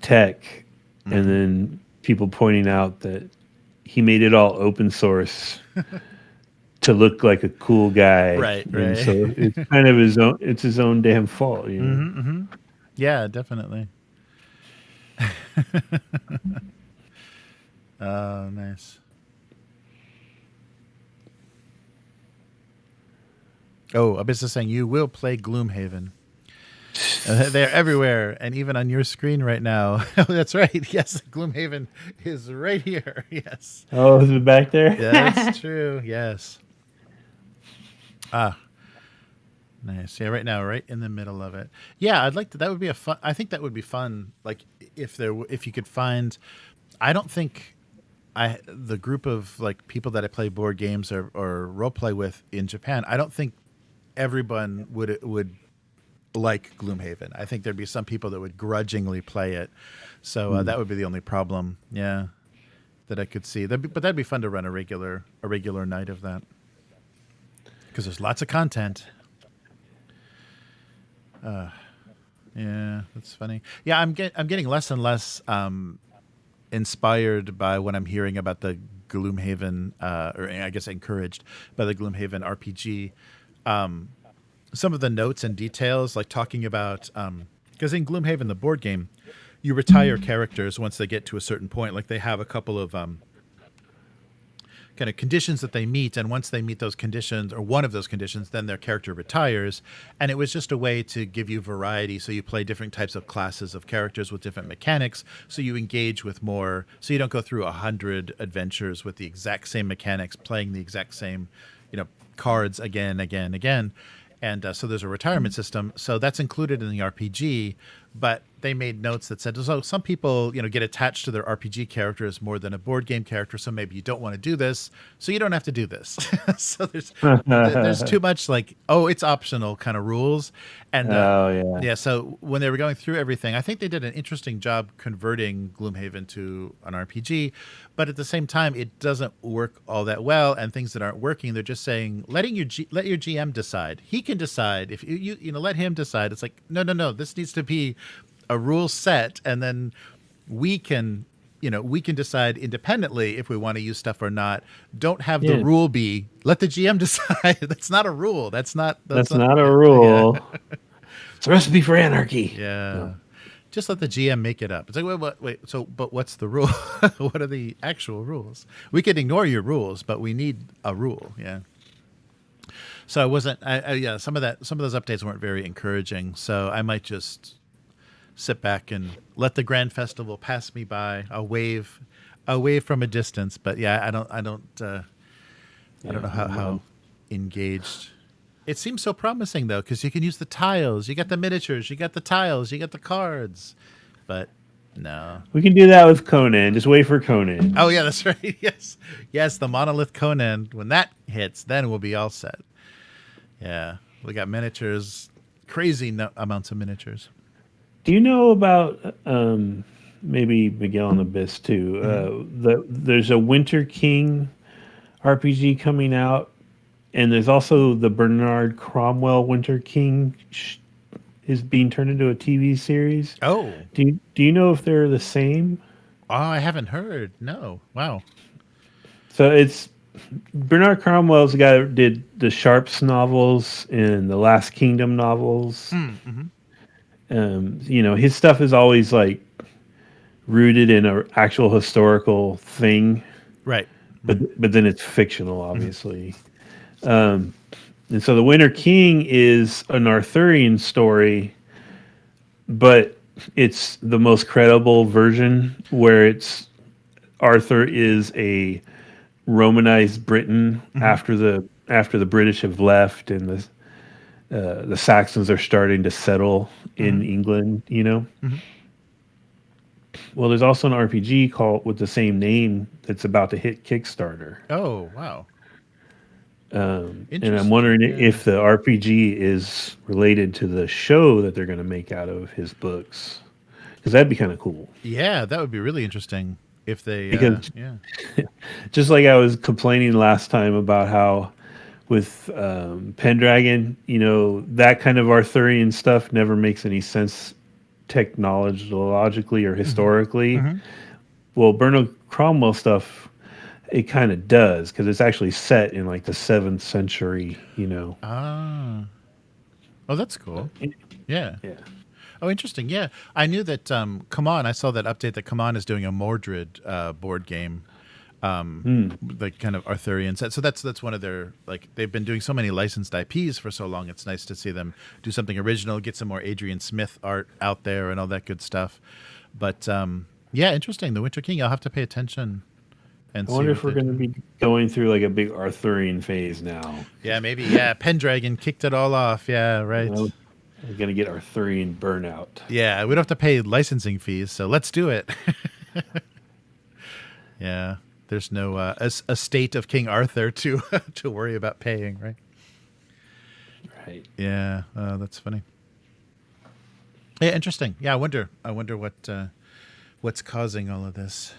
tech, and then people pointing out that he made it all open source to look like a cool guy, Right, and right. so it's kind of his own. It's his own damn fault, you know. Yeah, definitely. Oh, nice. Oh, Abyss is saying you will play Gloomhaven. They're everywhere, and even on your screen right now. Oh, that's right. Yes, Gloomhaven is right here. Yes. Oh, is it back there? Yeah, that's true. Yes. Ah, nice. Yeah, right now, right in the middle of it. Yeah, I'd like to. That would be a fun. I think that would be fun. Like if you could find. I don't think the group of like people that I play board games or role play with in Japan. I don't think everyone would like Gloomhaven. I think there'd be some people that would grudgingly play it. So that would be the only problem. Yeah, that I could see. But that'd be fun to run a regular night of that because there's lots of content. Yeah, that's funny. Yeah, I'm getting less and less inspired by when I'm hearing about the Gloomhaven, or I guess encouraged by the Gloomhaven RPG. Some of the notes and details, like talking about, because in Gloomhaven, the board game, you retire characters once they get to a certain point. Like they have a couple of kind of conditions that they meet, and once they meet those conditions or one of those conditions, then their character retires. And it was just a way to give you variety, so you play different types of classes of characters with different mechanics, so you engage with more, so you don't go through 100 adventures with the exact same mechanics, playing the exact same cards again. And so there's a retirement system, so that's included in the RPG. But they made notes that said, so some people, get attached to their RPG characters more than a board game character. So maybe you don't want to do this, so you don't have to do this. So there's too much like, oh, it's optional kind of rules. And yeah. So when they were going through everything, I think they did an interesting job converting Gloomhaven to an RPG. But at the same time, it doesn't work all that well. And things that aren't working, they're just saying, let your GM decide. He can decide. If you let him decide. It's like, no. This needs to be a rule set, and then we can decide independently if we want to use stuff or not. Don't have the rule be let the GM decide. That's not a rule. That's not a rule. Yeah. It's a recipe for anarchy. Yeah. No. Just let the GM make it up. It's like, wait. So, but what's the rule? What are the actual rules? We can ignore your rules, but we need a rule. Yeah. So I wasn't. Some of those updates weren't very encouraging. So I might just sit back and let the Grand Festival pass me by. I'll wave from a distance. But yeah, I don't know how engaged. It seems so promising though, because you can use the tiles. You got the miniatures. You got the tiles. You got the cards. But no, we can do that with Conan. Just wait for Conan. Oh yeah, that's right. Yes, the monolith Conan. When that hits, then we'll be all set. Yeah, we got miniatures, crazy amounts of miniatures. Do you know about maybe Miguel and Abyss too? There's a Winter King RPG coming out, and there's also the Bernard Cromwell Winter King is being turned into a TV series. Oh, do you know if they're the same? Oh, I haven't heard. No. Wow. So it's Bernard Cromwell's the guy that did the Sharps novels and the Last Kingdom novels. His stuff is always like rooted in an actual historical thing, right? But then it's fictional, obviously. And so the Winter King is an Arthurian story, but it's the most credible version, where it's Arthur is a Romanized Britain after the British have left, and the Saxons are starting to settle in England. Well, there's also an RPG called with the same name that's about to hit Kickstarter. Oh wow! And I'm wondering if the RPG is related to the show that they're going to make out of his books, because that'd be kind of cool. Yeah, that would be really interesting if they. Because just like I was complaining last time about how with Pendragon, that kind of Arthurian stuff never makes any sense technologically or historically. Well, Bernard Cromwell stuff it kind of does because it's actually set in like the 7th century. Ah. Oh, that's But cool. Yeah. yeah. Oh, interesting. Yeah, I knew that. Come on, I saw that update that Come On is doing a Mordred board game, Hmm. like kind of Arthurian set. So that's one of their, like, they've been doing so many licensed IPs for so long. It's nice to see them do something original, get some more Adrian Smith art out there, and all that good stuff. But yeah, interesting. The Winter King. I'll have to pay attention and I see wonder what if we're they going to do. be going through like a big Arthurian phase now. Yeah, maybe. Yeah, Pendragon kicked it all off. Yeah, You right. know, we're going to get Arthurian burnout. Yeah, we don't have to pay licensing fees, so let's do it. Yeah, there's no estate of King Arthur to to worry about paying, right? Right. Yeah, that's funny. Yeah, interesting. Yeah, I wonder. I wonder what's causing all of this.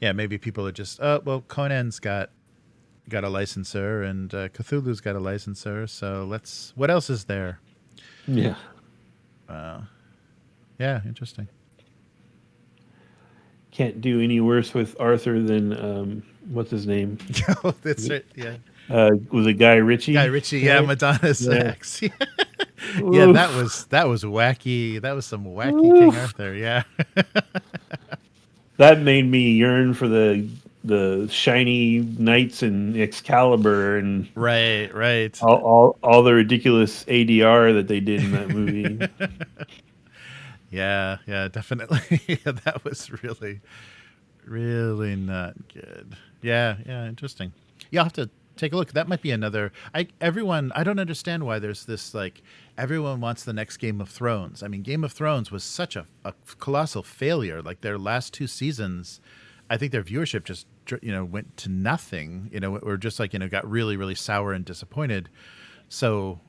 Yeah, maybe people are just. Well, Conan's got a licensor, and Cthulhu's got a licensor. So let's. What else is there? Yeah. Yeah, interesting. Can't do any worse with Arthur than what's his name? Oh, that's right. Yeah, Was it Guy Ritchie? Guy Ritchie. Yeah, Right? Madonna's Yeah. sax. Yeah, that Oof. was wacky. That was some wacky King Oof. Arthur. Yeah. That made me yearn for the shiny knights and Excalibur and Right, right. all the ridiculous ADR that they did in that movie. Yeah, yeah, definitely. Yeah, that was really, really not good. Yeah, yeah, interesting. Yeah, I'll have to take a look. That might be another. I don't understand why there's this, like, everyone wants the next Game of Thrones. I mean, Game of Thrones was such a colossal failure. Like their last two seasons, I think their viewership just went to nothing. Or just like got really, really sour and disappointed. So,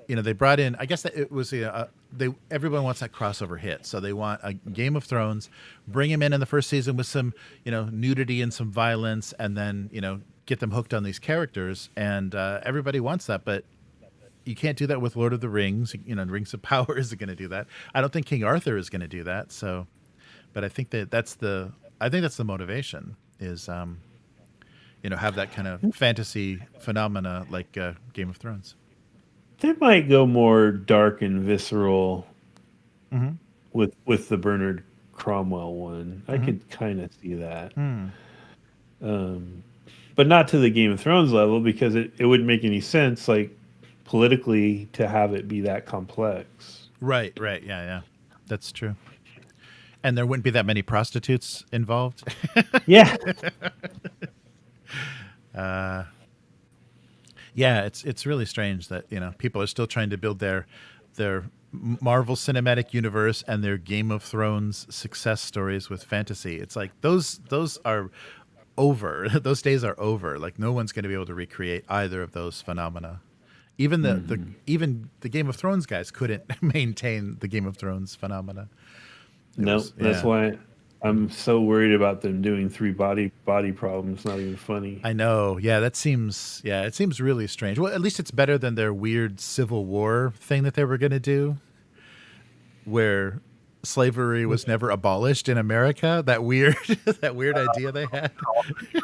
they brought in. I guess that it was they. Everyone wants that crossover hit, so they want a Game of Thrones. Bring him in the first season with some nudity and some violence, and then get them hooked on these characters, and everybody wants that. But you can't do that with Lord of the Rings. Rings of Power isn't going to do that. I don't think King Arthur is going to do that. So, but I think that's the motivation is have that kind of fantasy phenomena like Game of Thrones. They might go more dark and visceral Mm-hmm. with the Bernard Cromwell one. I Mm-hmm. could kind of see that. Mm. But not to the Game of Thrones level because it wouldn't make any sense, like politically, to have it be that complex. Right, right, yeah, yeah, that's true. And there wouldn't be that many prostitutes involved. Yeah. Yeah, it's really strange that people are still trying to build their Marvel Cinematic Universe and their Game of Thrones success stories with fantasy. It's like those are over. Those days are over. Like no one's going to be able to recreate either of those phenomena. Even even the Game of Thrones guys couldn't maintain the Game of Thrones phenomena. No, that's Yeah. why I'm so worried about them doing 3 body problems. Not even funny. I know. Yeah, it seems really strange. Well, at least it's better than their weird Civil War thing that they were going to do, where slavery was never abolished in America. That weird that weird idea they had.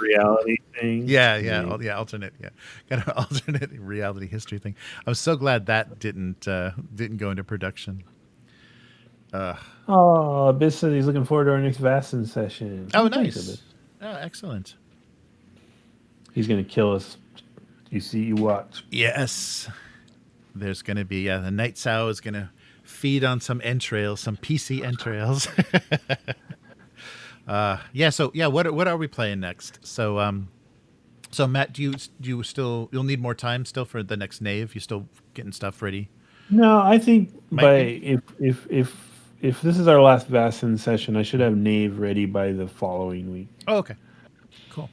Reality thing. Yeah, yeah, yeah, alternate, yeah, kind of alternate reality history thing. I'm so glad that didn't go into production. Oh, Abyss says he's looking forward to our next Vastin session. Oh, Thanks, nice. Abyss. Oh, excellent. He's gonna kill us. You see, you watch. Yes, there's going to be the Night Sow is going to feed on some entrails, some PC entrails. Yeah. So yeah, what are we playing next? So Matt, you'll need more time still for the next Knave? You still getting stuff ready? No, I think Might by be. if this is our last Vastin session, I should have Knave ready by the following week. Oh, okay. Cool.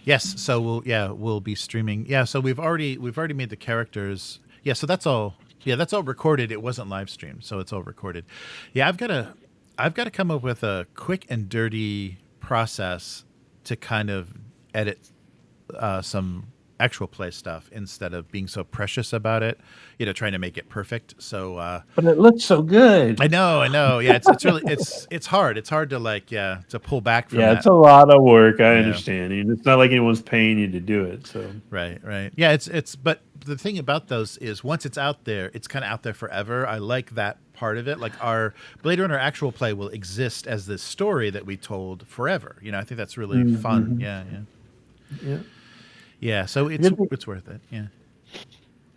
Yes. So we'll be streaming. Yeah. So we've already made the characters. Yeah. So that's all. Yeah, that's all recorded. It wasn't live streamed, so it's all recorded. Yeah, I've got to come up with a quick and dirty process to kind of edit some actual play stuff instead of being so precious about it, trying to make it perfect. So But it looks so good. I know. Yeah, it's really it's hard. It's hard to to pull back from Yeah, it's that. a lot of work. I Yeah. understand. And it's not like anyone's paying you to do it. So Right. Yeah, it's but the thing about those is once it's out there, it's kind of out there forever. I like that part of it. Like our Blade Runner actual play will exist as this story that we told forever. I think that's really fun. Yeah. yeah. Yeah, so it's worth it. Yeah.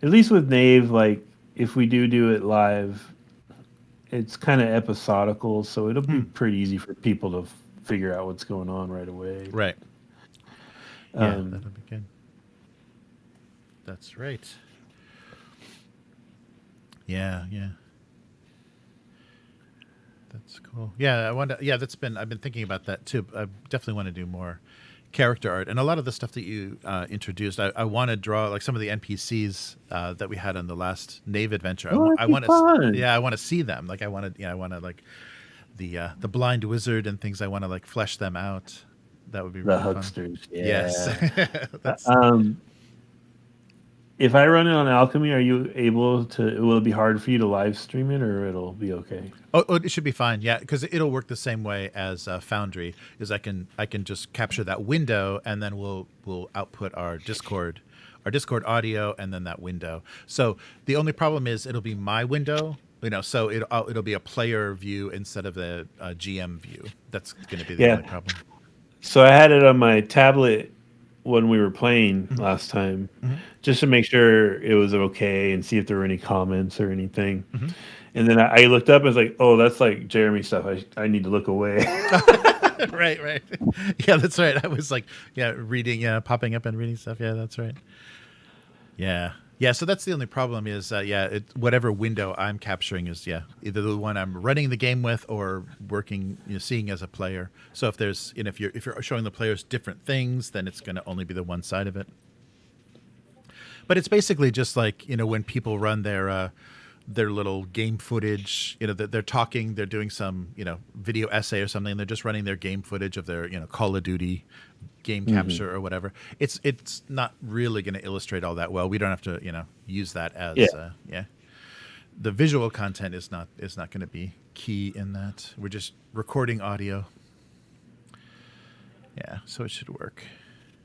At least with Nave, like if we do it live, it's kind of episodical, so it'll be pretty easy for people to figure out what's going on right away. Right. Yeah, that'll be good. That's right. Yeah. That's cool. Yeah, I've been thinking about that too. I definitely want to do more character art, and a lot of the stuff that you introduced. I want to draw like some of the NPCs that we had on the last Nave adventure. I want to, I want to see them. Like I want to like the blind wizard and things. I want to like flesh them out. That would be really the hucksters. fun. Yeah. Yes. That's, if I run it on Alchemy, are you able to? Will it be hard for you to live stream it, or it'll be okay? Oh, it should be fine. Yeah, because it'll work the same way as Foundry. Is I can just capture that window, and then we'll output our Discord audio, and then that window. So the only problem is it'll be my window. So it'll be a player view instead of a GM view. That's going to be the only problem. So I had it on my tablet when we were playing last time, just to make sure it was okay and see if there were any comments or anything. And then I looked up and was like, oh, that's like Jeremy stuff. I need to look away. Right. Yeah, that's right. I was like, reading, popping up and reading stuff. Yeah, that's right. Yeah. So that's the only problem is, whatever window I'm capturing is, either the one I'm running the game with or working, seeing as a player. So if there's, if you're showing the players different things, then it's going to only be the one side of it. But it's basically just like, when people run their little game footage, they're talking, they're doing some, video essay or something. They're just running their game footage of their, Call of Duty game capture or whatever. It's not really going to illustrate all that well. We don't have to, use that as, the visual content is not going to be key in that. We're just recording audio. Yeah. So it should work.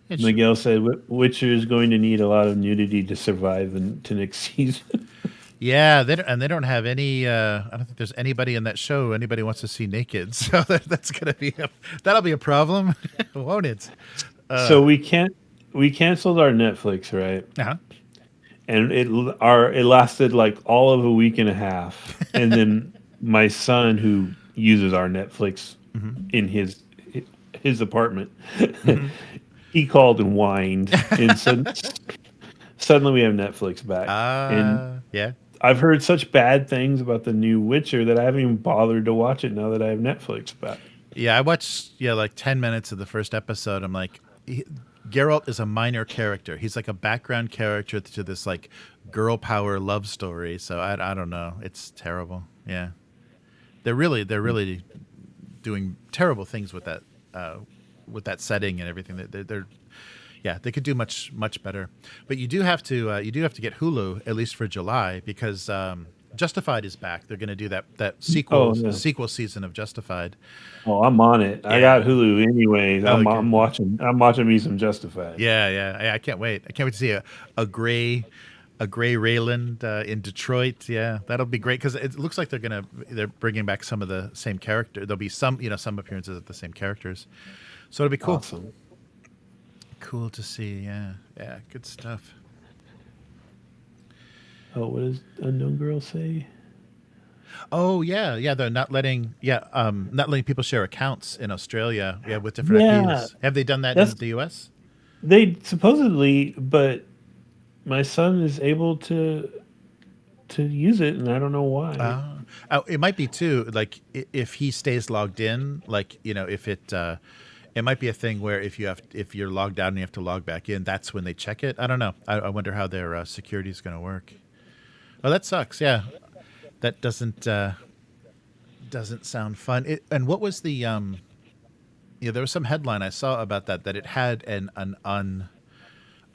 Miguel said Witcher is going to need a lot of nudity to survive to next season. Yeah, they don't have any. I don't think there's anybody in that show anybody wants to see naked. So that's gonna be that'll be a problem, won't it? So we canceled our Netflix, right? Uh-huh. And it lasted like all of a week and a half, and then my son, who uses our Netflix in his apartment, he called and whined, and suddenly we have Netflix back. And yeah. I've heard such bad things about the new Witcher that I haven't even bothered to watch it now that I have Netflix back. Yeah, I watched like 10 minutes of the first episode. I'm like, Geralt is a minor character. He's like a background character to this like girl power love story. So I don't know. It's terrible. Yeah, they're really doing terrible things with that setting and everything. They could do much better. But you do have to get Hulu at least for July because Justified is back. They're going to do that sequel season of Justified. Oh, I'm on it. Yeah. I got Hulu anyways. I'm watching me some Justified. Yeah. I can't wait. I can't wait to see a gray Rayland in Detroit. Yeah, that'll be great because it looks like they're bringing back some of the same character. There'll be some appearances of the same characters. So it'll be cool. Awesome. Cool to see. Yeah, good stuff. Oh, what does Unknown Girl say? Oh yeah. They're not letting people share accounts in Australia. Yeah, with different IPs. Have they done that in the US? They supposedly, but my son is able to use it, and I don't know why. It might be too. Like if he stays logged in, like if it. It might be a thing where if you're logged out and you have to log back in, that's when they check it. I don't know. I wonder how their security is going to work. Oh, that sucks. Yeah, that doesn't sound fun. And what was the there was some headline I saw about that it had an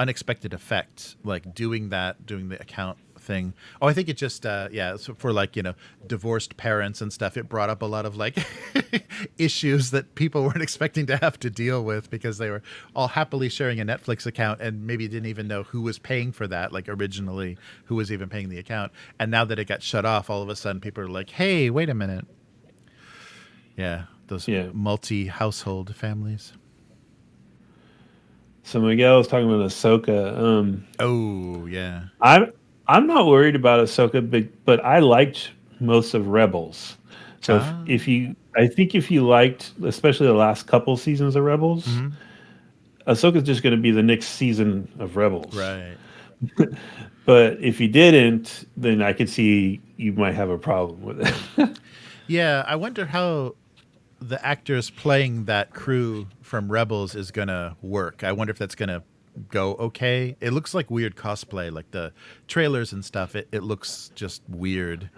unexpected effect, like doing the account thing. Oh, I think it just so for like, divorced parents and stuff, it brought up a lot of like issues that people weren't expecting to have to deal with because they were all happily sharing a Netflix account and maybe didn't even know who was paying for that, like originally who was even paying the account. And now that it got shut off, all of a sudden people are like, hey, wait a minute. Yeah, those multi-household families. So Miguel was talking about Ahsoka. Oh yeah, I'm not worried about Ahsoka, but I liked most of Rebels. So I think if you liked, especially the last couple seasons of Rebels, Ahsoka's just going to be the next season of Rebels, right? But if you didn't, then I could see you might have a problem with it. Yeah, I wonder how the actors playing that crew from Rebels is gonna work. I wonder if that's gonna go okay. It looks like weird cosplay, like the trailers and stuff. It looks just weird,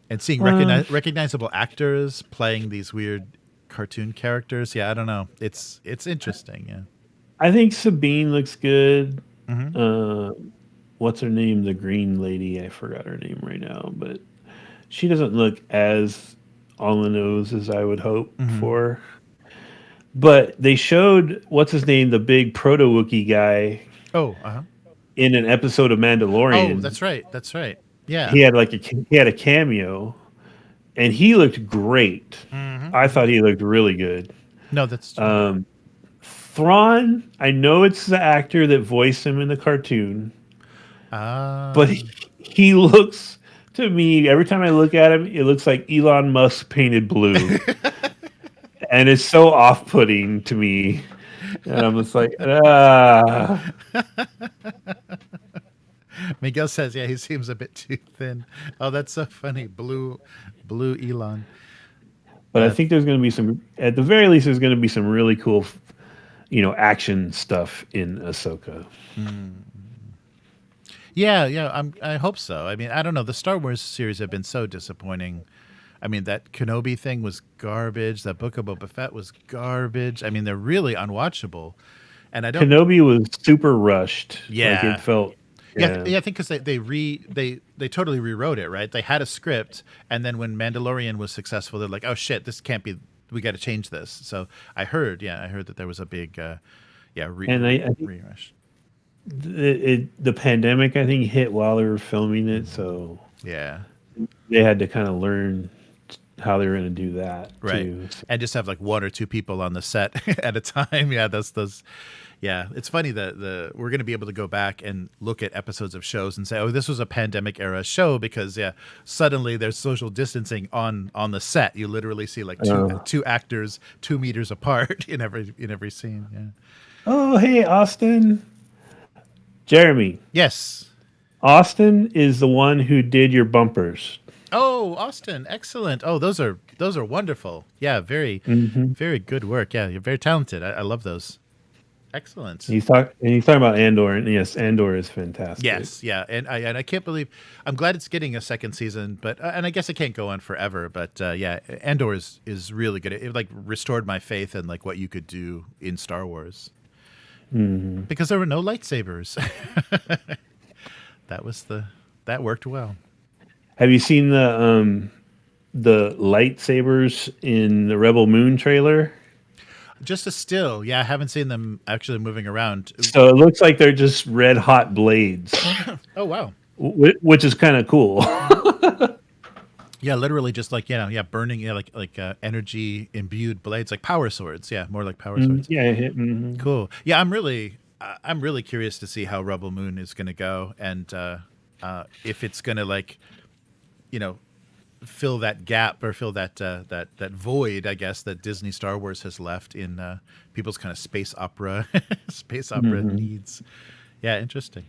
and seeing recognizable actors playing these weird cartoon characters. Yeah, I don't know. It's interesting. Yeah, I think Sabine looks good. What's her name? The green lady. I forgot her name right now, but she doesn't look as on the nose as I would hope for. But they showed what's his name, the big proto Wookiee guy. In an episode of Mandalorian. Oh, that's right. That's right. Yeah, he had a cameo, and he looked great. I thought he looked really good. No, that's true. Thrawn. I know it's the actor that voiced him in the cartoon, but he looks. To me, every time I look at him, it looks like Elon Musk painted blue. And it's so off-putting to me. And I'm just like, Miguel says, yeah, he seems a bit too thin. Oh, that's so funny. Blue Elon. But I think there's going to be at the very least, there's going to be some really cool, action stuff in Ahsoka. Yeah, I hope so. I mean, I don't know. The Star Wars series have been so disappointing. I mean, that Kenobi thing was garbage. That Book of Boba Fett was garbage. I mean, they're really unwatchable. And I don't. Kenobi was super rushed. Yeah, like it felt. Yeah, I think because they totally rewrote it, right? They had a script, and then when Mandalorian was successful, they're like, oh shit, this can't be. We got to change this. So I heard that there was a big, rerush. The pandemic, I think, hit while they were filming it, so yeah, they had to kind of learn how they were going to do that, right? Too. And just have like one or two people on the set at a time. Yeah, those. Yeah, it's funny that we're going to be able to go back and look at episodes of shows and say, oh, this was a pandemic era show because suddenly there's social distancing on the set. You literally see like two actors 2 meters apart in every scene. Yeah. Oh, hey, Austin. Jeremy. Yes. Austin is the one who did your bumpers. Oh, Austin, excellent. Oh, those are wonderful. Yeah, very very good work. Yeah, you're very talented. I love those. Excellent. He's talking about Andor, and yes, Andor is fantastic. Yes, yeah, and I can't believe I'm glad it's getting a second season, but and I guess it can't go on forever. But yeah, Andor is really good. It like restored my faith in like what you could do in Star Wars. Because there were no lightsabers. That worked well. Have you seen the lightsabers in the Rebel Moon trailer? Just a still. Yeah, I haven't seen them actually moving around. So it looks like they're just red hot blades. Oh wow. Which is kind of cool. Yeah, literally just like, burning, like energy imbued blades, like power swords. Yeah, more like power swords. Yeah. Cool. Yeah, I'm really curious to see how Rebel Moon is going to go, and if it's going to like, fill that gap or fill that void, I guess, that Disney Star Wars has left in people's kind of space opera needs. Yeah, interesting.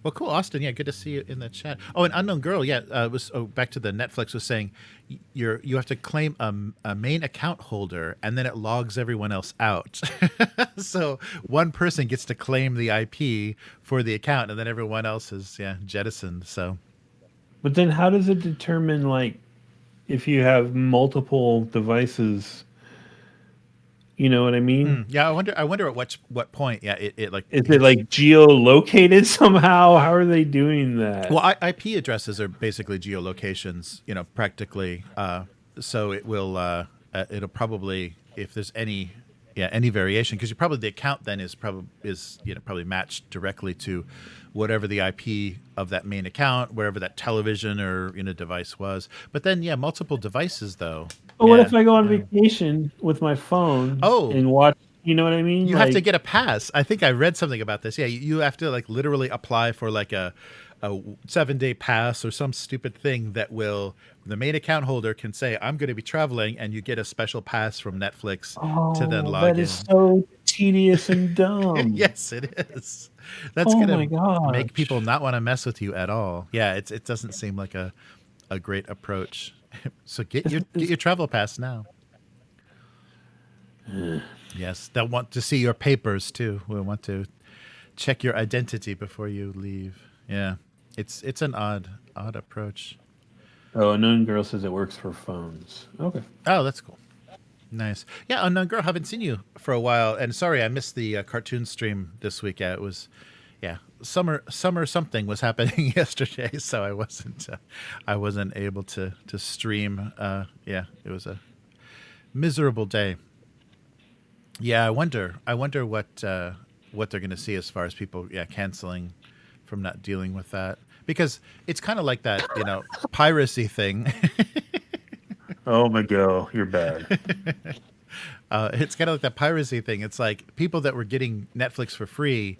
Well, cool, Austin. Yeah, good to see you in the chat. Oh, an unknown girl. Yeah, back to the Netflix was saying you have to claim a main account holder, and then it logs everyone else out. So one person gets to claim the IP for the account, and then everyone else is jettisoned. So, but then how does it determine if you have multiple devices? You know what I mean? Yeah, I wonder at what point. Yeah, it like Is it like geolocated somehow? How are they doing that? well, IP addresses are basically geolocations, practically. So it will, it'll probably, if there's any variation, because you probably the account then is probably matched directly to whatever the IP of that main account, wherever that television or device was. But then, yeah, multiple devices though. But what Yeah. if I go on vacation with my phone Oh, and watch? You know what I mean? you have to get a pass. I think I read something about this. Yeah, you have to like literally apply for like a 7-day pass or some stupid thing that will the main account holder can say I'm going to be traveling, and you get a special pass from Netflix to then log that in. is so tedious and dumb. Yes, it is. That's Oh going my to make gosh. people not want to mess with you at all. Yeah, it doesn't seem like a great approach. So get your travel pass now. Yes, they'll want to see your papers too. We'll want to check your identity before you leave. Yeah, it's an odd approach. Oh, Unknown Girl says it works for phones. Okay. Oh, that's cool. Nice. Yeah, Unknown Girl, haven't seen you for a while, and sorry I missed the cartoon stream this week. Yeah, it was, summer something was happening yesterday, so I wasn't able to stream. Yeah, it was a miserable day. Yeah, I wonder what they're going to see as far as people canceling from not dealing with that, because it's kind of like that piracy thing. Oh my God, you're bad. It's kind of like that piracy thing. It's like people that were getting Netflix for free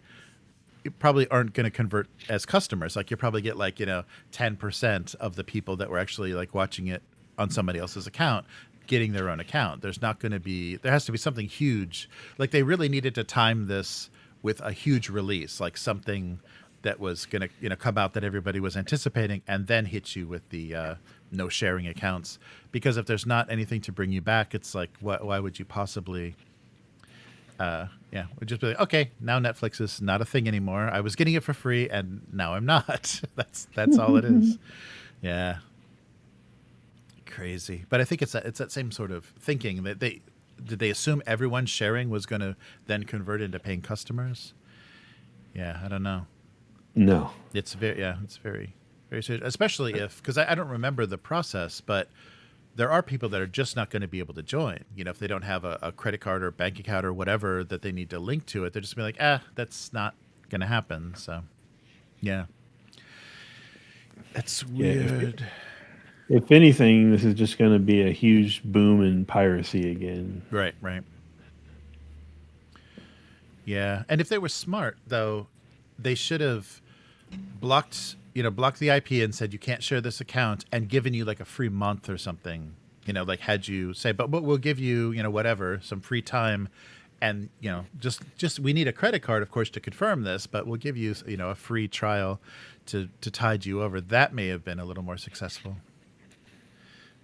probably aren't going to convert as customers. Like you probably get 10% of the people that were actually like watching it on somebody else's account getting their own account. There has to be something huge. Like they really needed to time this with a huge release, like something that was going to come out that everybody was anticipating, and then hit you with the no sharing accounts. Because if there's not anything to bring you back, it's like why would you possibly would just be like, okay, now Netflix is not a thing anymore. I was getting it for free and now I'm not. That's all it is. Yeah. Crazy. But I think it's that same sort of thinking that they assume everyone sharing was going to then convert into paying customers. Yeah, I don't know. No. It's very, very serious, especially because I don't remember the process, but there are people that are just not going to be able to join. If they don't have a credit card or bank account or whatever that they need to link to it, they're just going to be like, that's not going to happen. So, yeah. That's weird. Yeah, if anything, this is just going to be a huge boom in piracy again. Right. Yeah. And if they were smart, though, they should have blocked the IP and said you can't share this account, and given you like a free month or something. Like had you say, but we'll give you whatever, some free time, and just we need a credit card, of course, to confirm this, but we'll give you a free trial to tide you over. That may have been a little more successful.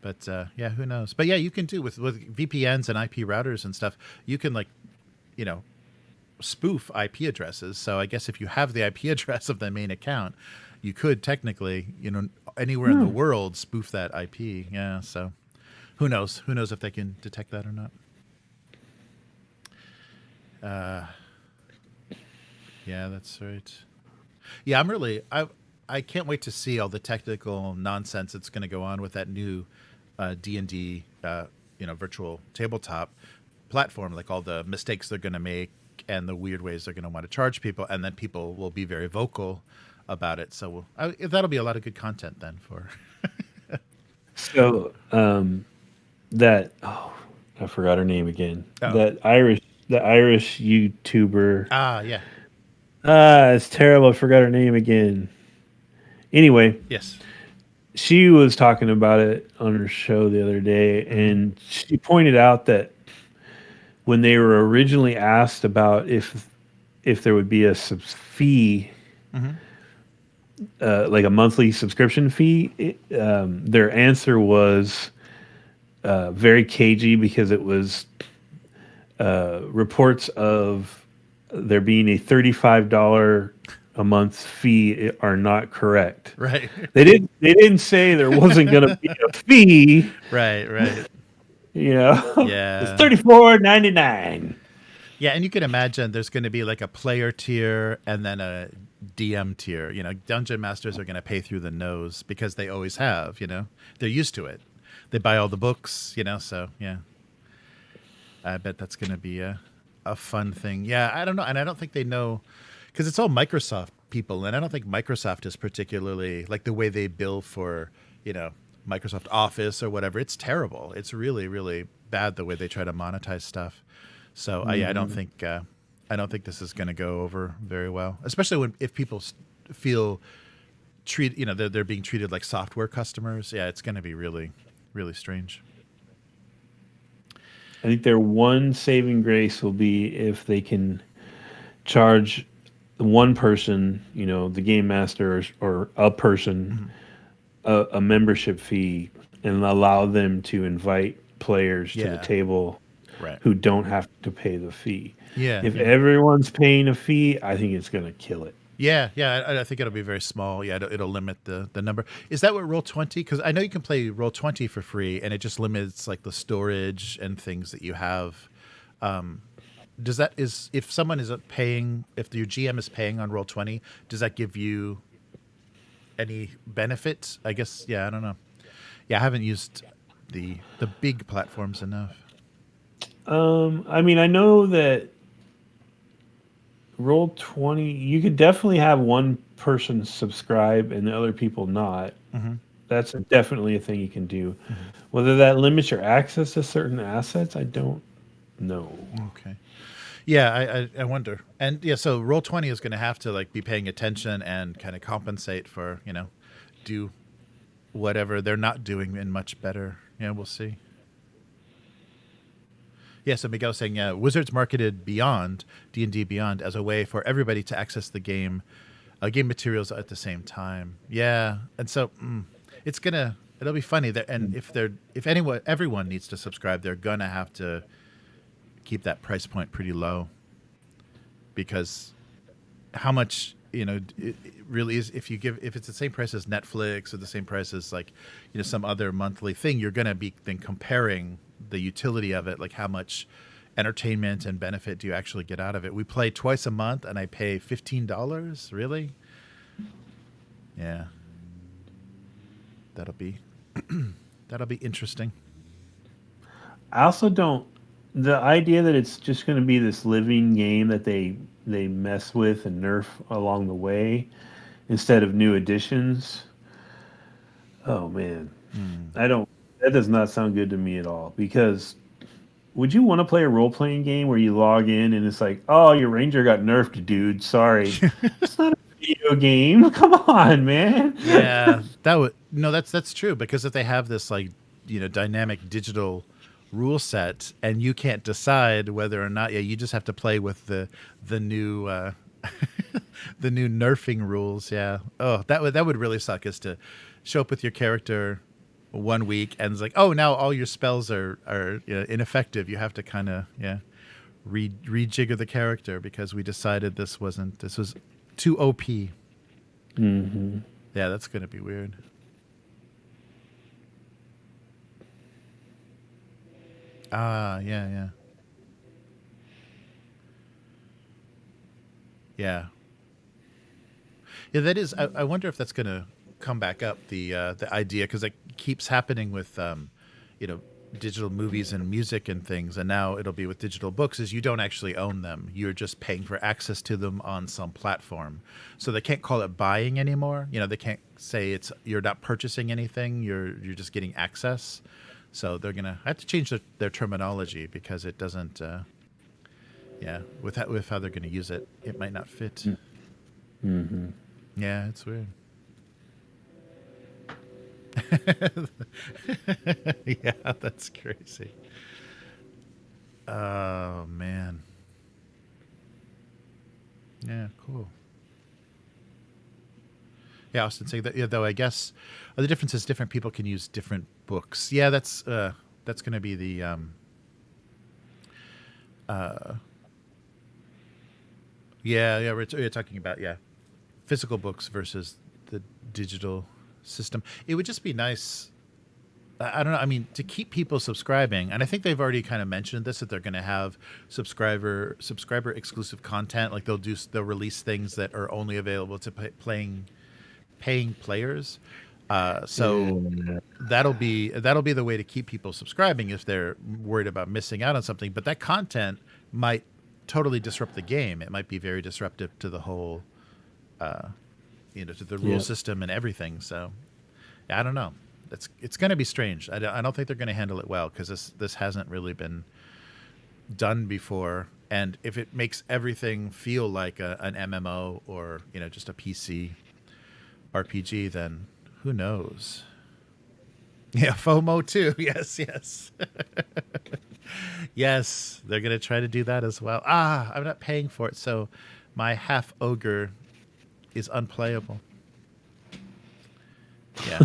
But who knows? But yeah, you can do with VPNs and IP routers and stuff. You can spoof IP addresses. So I guess if you have the IP address of the main account, you could technically, anywhere in the world spoof that IP. Yeah. So who knows? Who knows if they can detect that or not? Yeah, that's right. Yeah, I can't wait to see all the technical nonsense that's going to go on with that new D&D, virtual tabletop platform, like all the mistakes they're going to make and the weird ways they're going to want to charge people, and then people will be very vocal about it. So that'll be a lot of good content then for. So I forgot her name again. Oh. The Irish YouTuber. Yeah. It's terrible. I forgot her name again. Anyway. Yes. She was talking about it on her show the other day, and she pointed out that when they were originally asked about if there would be a fee, like a monthly subscription fee, their answer was very cagey, because it was reports of there being a $35 a month fee are not correct. Right. They didn't say there wasn't going to be a fee. Right. It's Yeah. $34.99. Yeah, and you can imagine there's going to be like a player tier and then a DM tier. Dungeon masters are going to pay through the nose because they always have. They're used to it. They buy all the books. So yeah, I bet that's going to be a fun thing. Yeah, I don't know, and I don't think they know because it's all Microsoft people, and I don't think Microsoft is particularly like the way they bill for Microsoft Office or whatever. It's terrible. It's really really bad the way they try to monetize stuff. So I don't think this is going to go over very well, especially if people feel they're being treated like software customers. Yeah, it's going to be really really strange. I think their one saving grace will be if they can charge one person, the game master or a person, Mm-hmm. a membership fee and allow them to invite players to the Yeah, table right. who don't have to pay the fee. Yeah, If yeah. everyone's paying a fee, I think it's going to kill it. Yeah, yeah. I think it'll be very small. Yeah, it'll limit the number. Is that what Roll20? Because I know you can play Roll20 for free, and it just limits like the storage and things that you have. If someone is paying, if your GM is paying on Roll20, does that give you any benefit? I guess. Yeah, I don't know. Yeah, I haven't used the big platforms enough. I mean, I know that Roll20, you could definitely have one person subscribe and the other people not. Mm-hmm. That's definitely a thing you can do. Mm-hmm. Whether that limits your access to certain assets, I don't know. Okay. Yeah, I wonder. And yeah, so Roll20 is going to have to like be paying attention and kind of compensate for, do whatever they're not doing in much better. Yeah, we'll see. Yeah, so Miguel's saying, yeah, Wizards marketed Beyond, D&D Beyond, as a way for everybody to access the game materials at the same time. Yeah, and so it'll be funny that, and if everyone needs to subscribe, they're gonna have to keep that price point pretty low, because how much it really is, if it's the same price as Netflix or the same price as like some other monthly thing, you're gonna be then comparing the utility of it, like how much entertainment and benefit do you actually get out of it. We play twice a month and I pay $15, really? Yeah, that'll be interesting. I also don't. The idea that it's just going to be this living game that they mess with and nerf along the way instead of new additions. Oh man, I don't. That does not sound good to me at all. Because would you want to play a role playing game where you log in and it's like, oh, your ranger got nerfed, dude. Sorry, it's not a video game. Come on, man. Yeah, that's true, because if they have this like dynamic digital rule set and you can't decide whether or not, yeah, you just have to play with the new the new nerfing rules. Yeah. Oh, that would really suck, is to show up with your character one week and it's like, oh, now all your spells are ineffective. You have to kind of rejigger the character because we decided this was too OP. Mm-hmm. Yeah, that's gonna be weird. Yeah. Yeah. Yeah, that is. I wonder if that's going to come back up, the idea, because it keeps happening with digital movies and music and things, and now it'll be with digital books. Is you don't actually own them; you're just paying for access to them on some platform. So they can't call it buying anymore. They can't say you're not purchasing anything. You're just getting access. So they're gonna have to change their terminology, because it doesn't. With how they're gonna use it, it might not fit. Mm-hmm. Yeah, it's weird. Yeah, that's crazy. Oh man. Yeah, cool. Yeah, Austin saying that. Yeah, though I guess the difference is different people can use different books. Yeah, that's going to be the yeah, we're talking about physical books versus the digital system. It would just be nice. I don't know. I mean, to keep people subscribing, and I think they've already kind of mentioned this, that they're going to have subscriber exclusive content. Like they'll release things that are only available to paying players. So Yeah. that'll be the way to keep people subscribing if they're worried about missing out on something. But that content might totally disrupt the game. It might be very disruptive to the whole, to the rule system and everything. So I don't know. It's going to be strange. I don't think they're going to handle it well because this hasn't really been done before. And if it makes everything feel like an MMO or just a PC RPG, then who knows? Yeah, FOMO too. Yes. Yes, they're going to try to do that as well. I'm not paying for it, so my half ogre is unplayable. Yeah.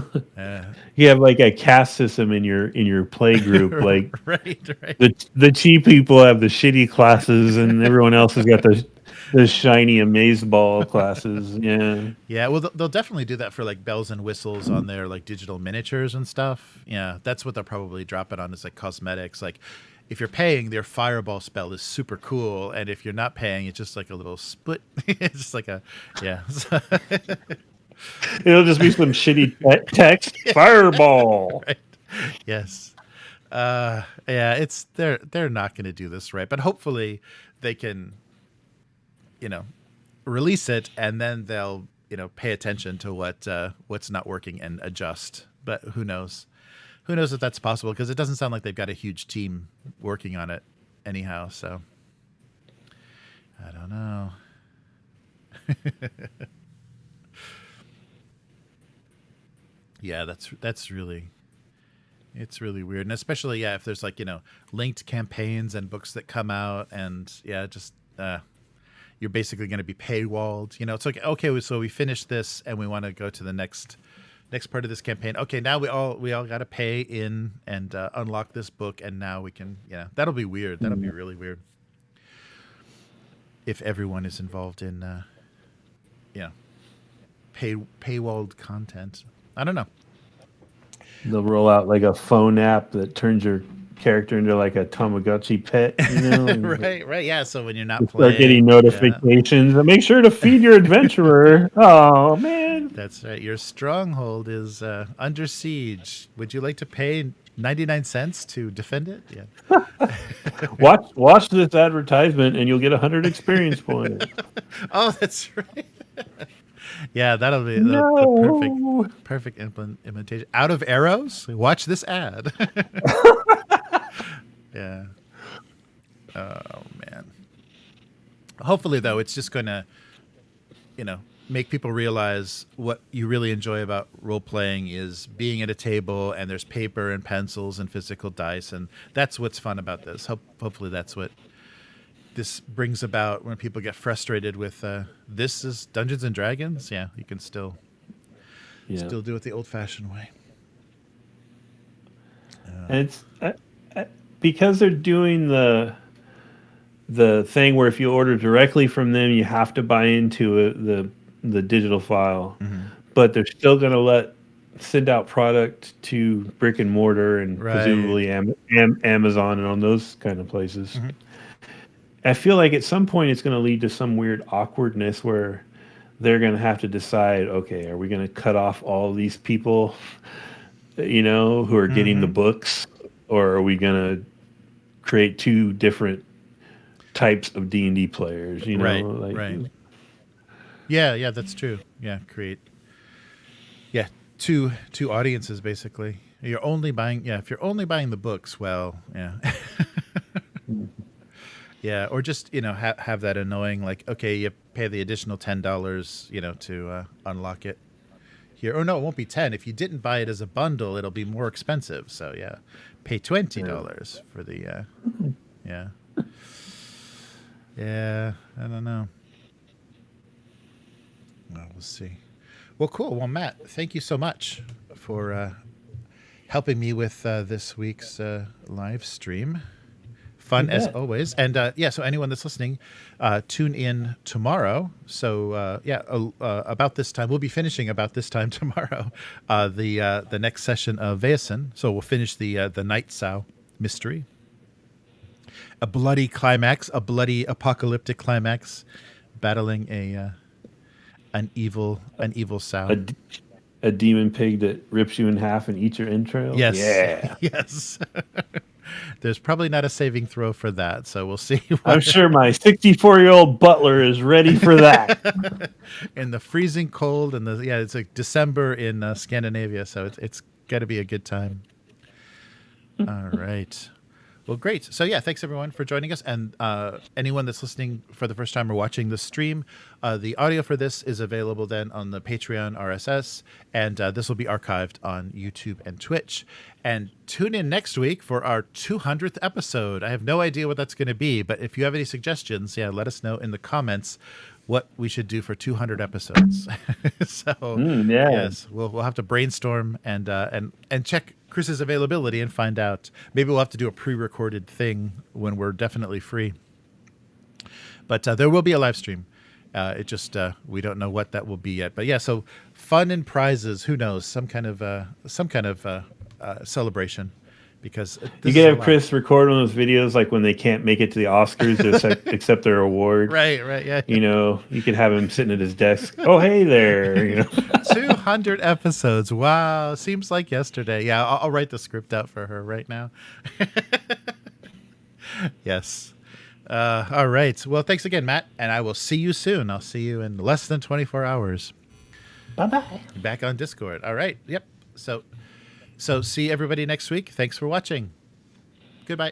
You have like a caste system in your play group. Like right. the cheap people have the shitty classes, and everyone else has got the shiny amazeball classes. Yeah. Yeah. Well, they'll definitely do that for like bells and whistles on their like digital miniatures and stuff. Yeah, that's what they'll probably drop it on, is like cosmetics. Like if you're paying, their fireball spell is super cool, and if you're not paying, it's just like a little split. It's just like It'll just be some shitty text. Fireball. Right. Yes. Yeah, they're not going to do this right, but hopefully they can, release it, and then they'll pay attention to what's not working and adjust. But who knows? Who knows if that's possible? Because it doesn't sound like they've got a huge team working on it, anyhow. So I don't know. Yeah, that's really, it's really weird, and especially if there's like linked campaigns and books that come out, and just you're basically going to be paywalled. It's like, okay, so we finished this and we want to go to the next part of this campaign. Okay, now we all got to pay in and unlock this book, and now we can. That'll be weird. That'll be really weird if everyone is involved in paywalled content. I don't know. They'll roll out like a phone app that turns your character into like a Tamagotchi pet, right. Yeah. So when you're not playing, start getting notifications. Make sure to feed your adventurer. Oh man, that's right. Your stronghold is under siege. Would you like to pay 99 cents to defend it? Yeah. Watch this advertisement, and you'll get 100 experience points. Oh, that's right. Yeah, that'll be the perfect implementation. Out of arrows? Watch this ad. Yeah. Oh, man. Hopefully, though, it's just going to, make people realize what you really enjoy about role-playing is being at a table, and there's paper and pencils and physical dice, and that's what's fun about this. Hopefully, that's what this brings about when people get frustrated with this is Dungeons and Dragons. Yeah, you can still do it the old-fashioned way. And it's because they're doing the thing where if you order directly from them, you have to buy into the digital file, but they're still going to send out product to brick and mortar and presumably Amazon and on those kind of places. I feel like at some point it's going to lead to some weird awkwardness where they're going to have to decide, okay, are we going to cut off all these people, who are getting the books, or are we going to create two different types of D&D players, Right. Yeah, that's true. Yeah, create two audiences basically. You're only buying if you're only buying the books, well, yeah. Yeah, or just have that annoying like, okay, you pay the additional $10 to unlock it here. Or no, it won't be 10. If you didn't buy it as a bundle, it'll be more expensive. So yeah, pay $20 for the yeah. I don't know. Well, we'll see. Well, cool. Well, Matt, thank you so much for helping me with this week's live stream. fun as always. And so anyone that's listening, tune in tomorrow. So about this time, we'll be finishing about this time tomorrow, the next session of Vaesen. So we'll finish the Night Sow mystery. A bloody climax, a bloody apocalyptic climax, battling an evil sow. A demon pig that rips you in half and eats your entrails? Yes. Yeah. Yes. There's probably not a saving throw for that, so we'll see. I'm sure my 64-year-old butler is ready for that. In the freezing cold, and it's like December in Scandinavia, so it's got to be a good time. All right. Well, great. So, thanks everyone for joining us. And anyone that's listening for the first time or watching the stream, the audio for this is available then on the Patreon RSS, and this will be archived on YouTube and Twitch. And tune in next week for our 200th episode. I have no idea what that's going to be, but if you have any suggestions, let us know in the comments what we should do for 200 episodes. Yes, we'll have to brainstorm and check Chris's availability and find out. Maybe we'll have to do a pre-recorded thing when we're definitely free. But there will be a live stream. It just we don't know what that will be yet. But so fun and prizes. Who knows? Some kind of celebration. Because you can have Chris record one of those videos like when they can't make it to the Oscars to accept their award. Right, yeah. You could have him sitting at his desk. Oh, hey there. 200 episodes. Wow, seems like yesterday. Yeah, I'll write the script out for her right now. Yes. All right. Well, thanks again, Matt, and I will see you soon. I'll see you in less than 24 hours. Bye-bye. Back on Discord. All right. Yep. So see everybody next week. Thanks for watching. Goodbye.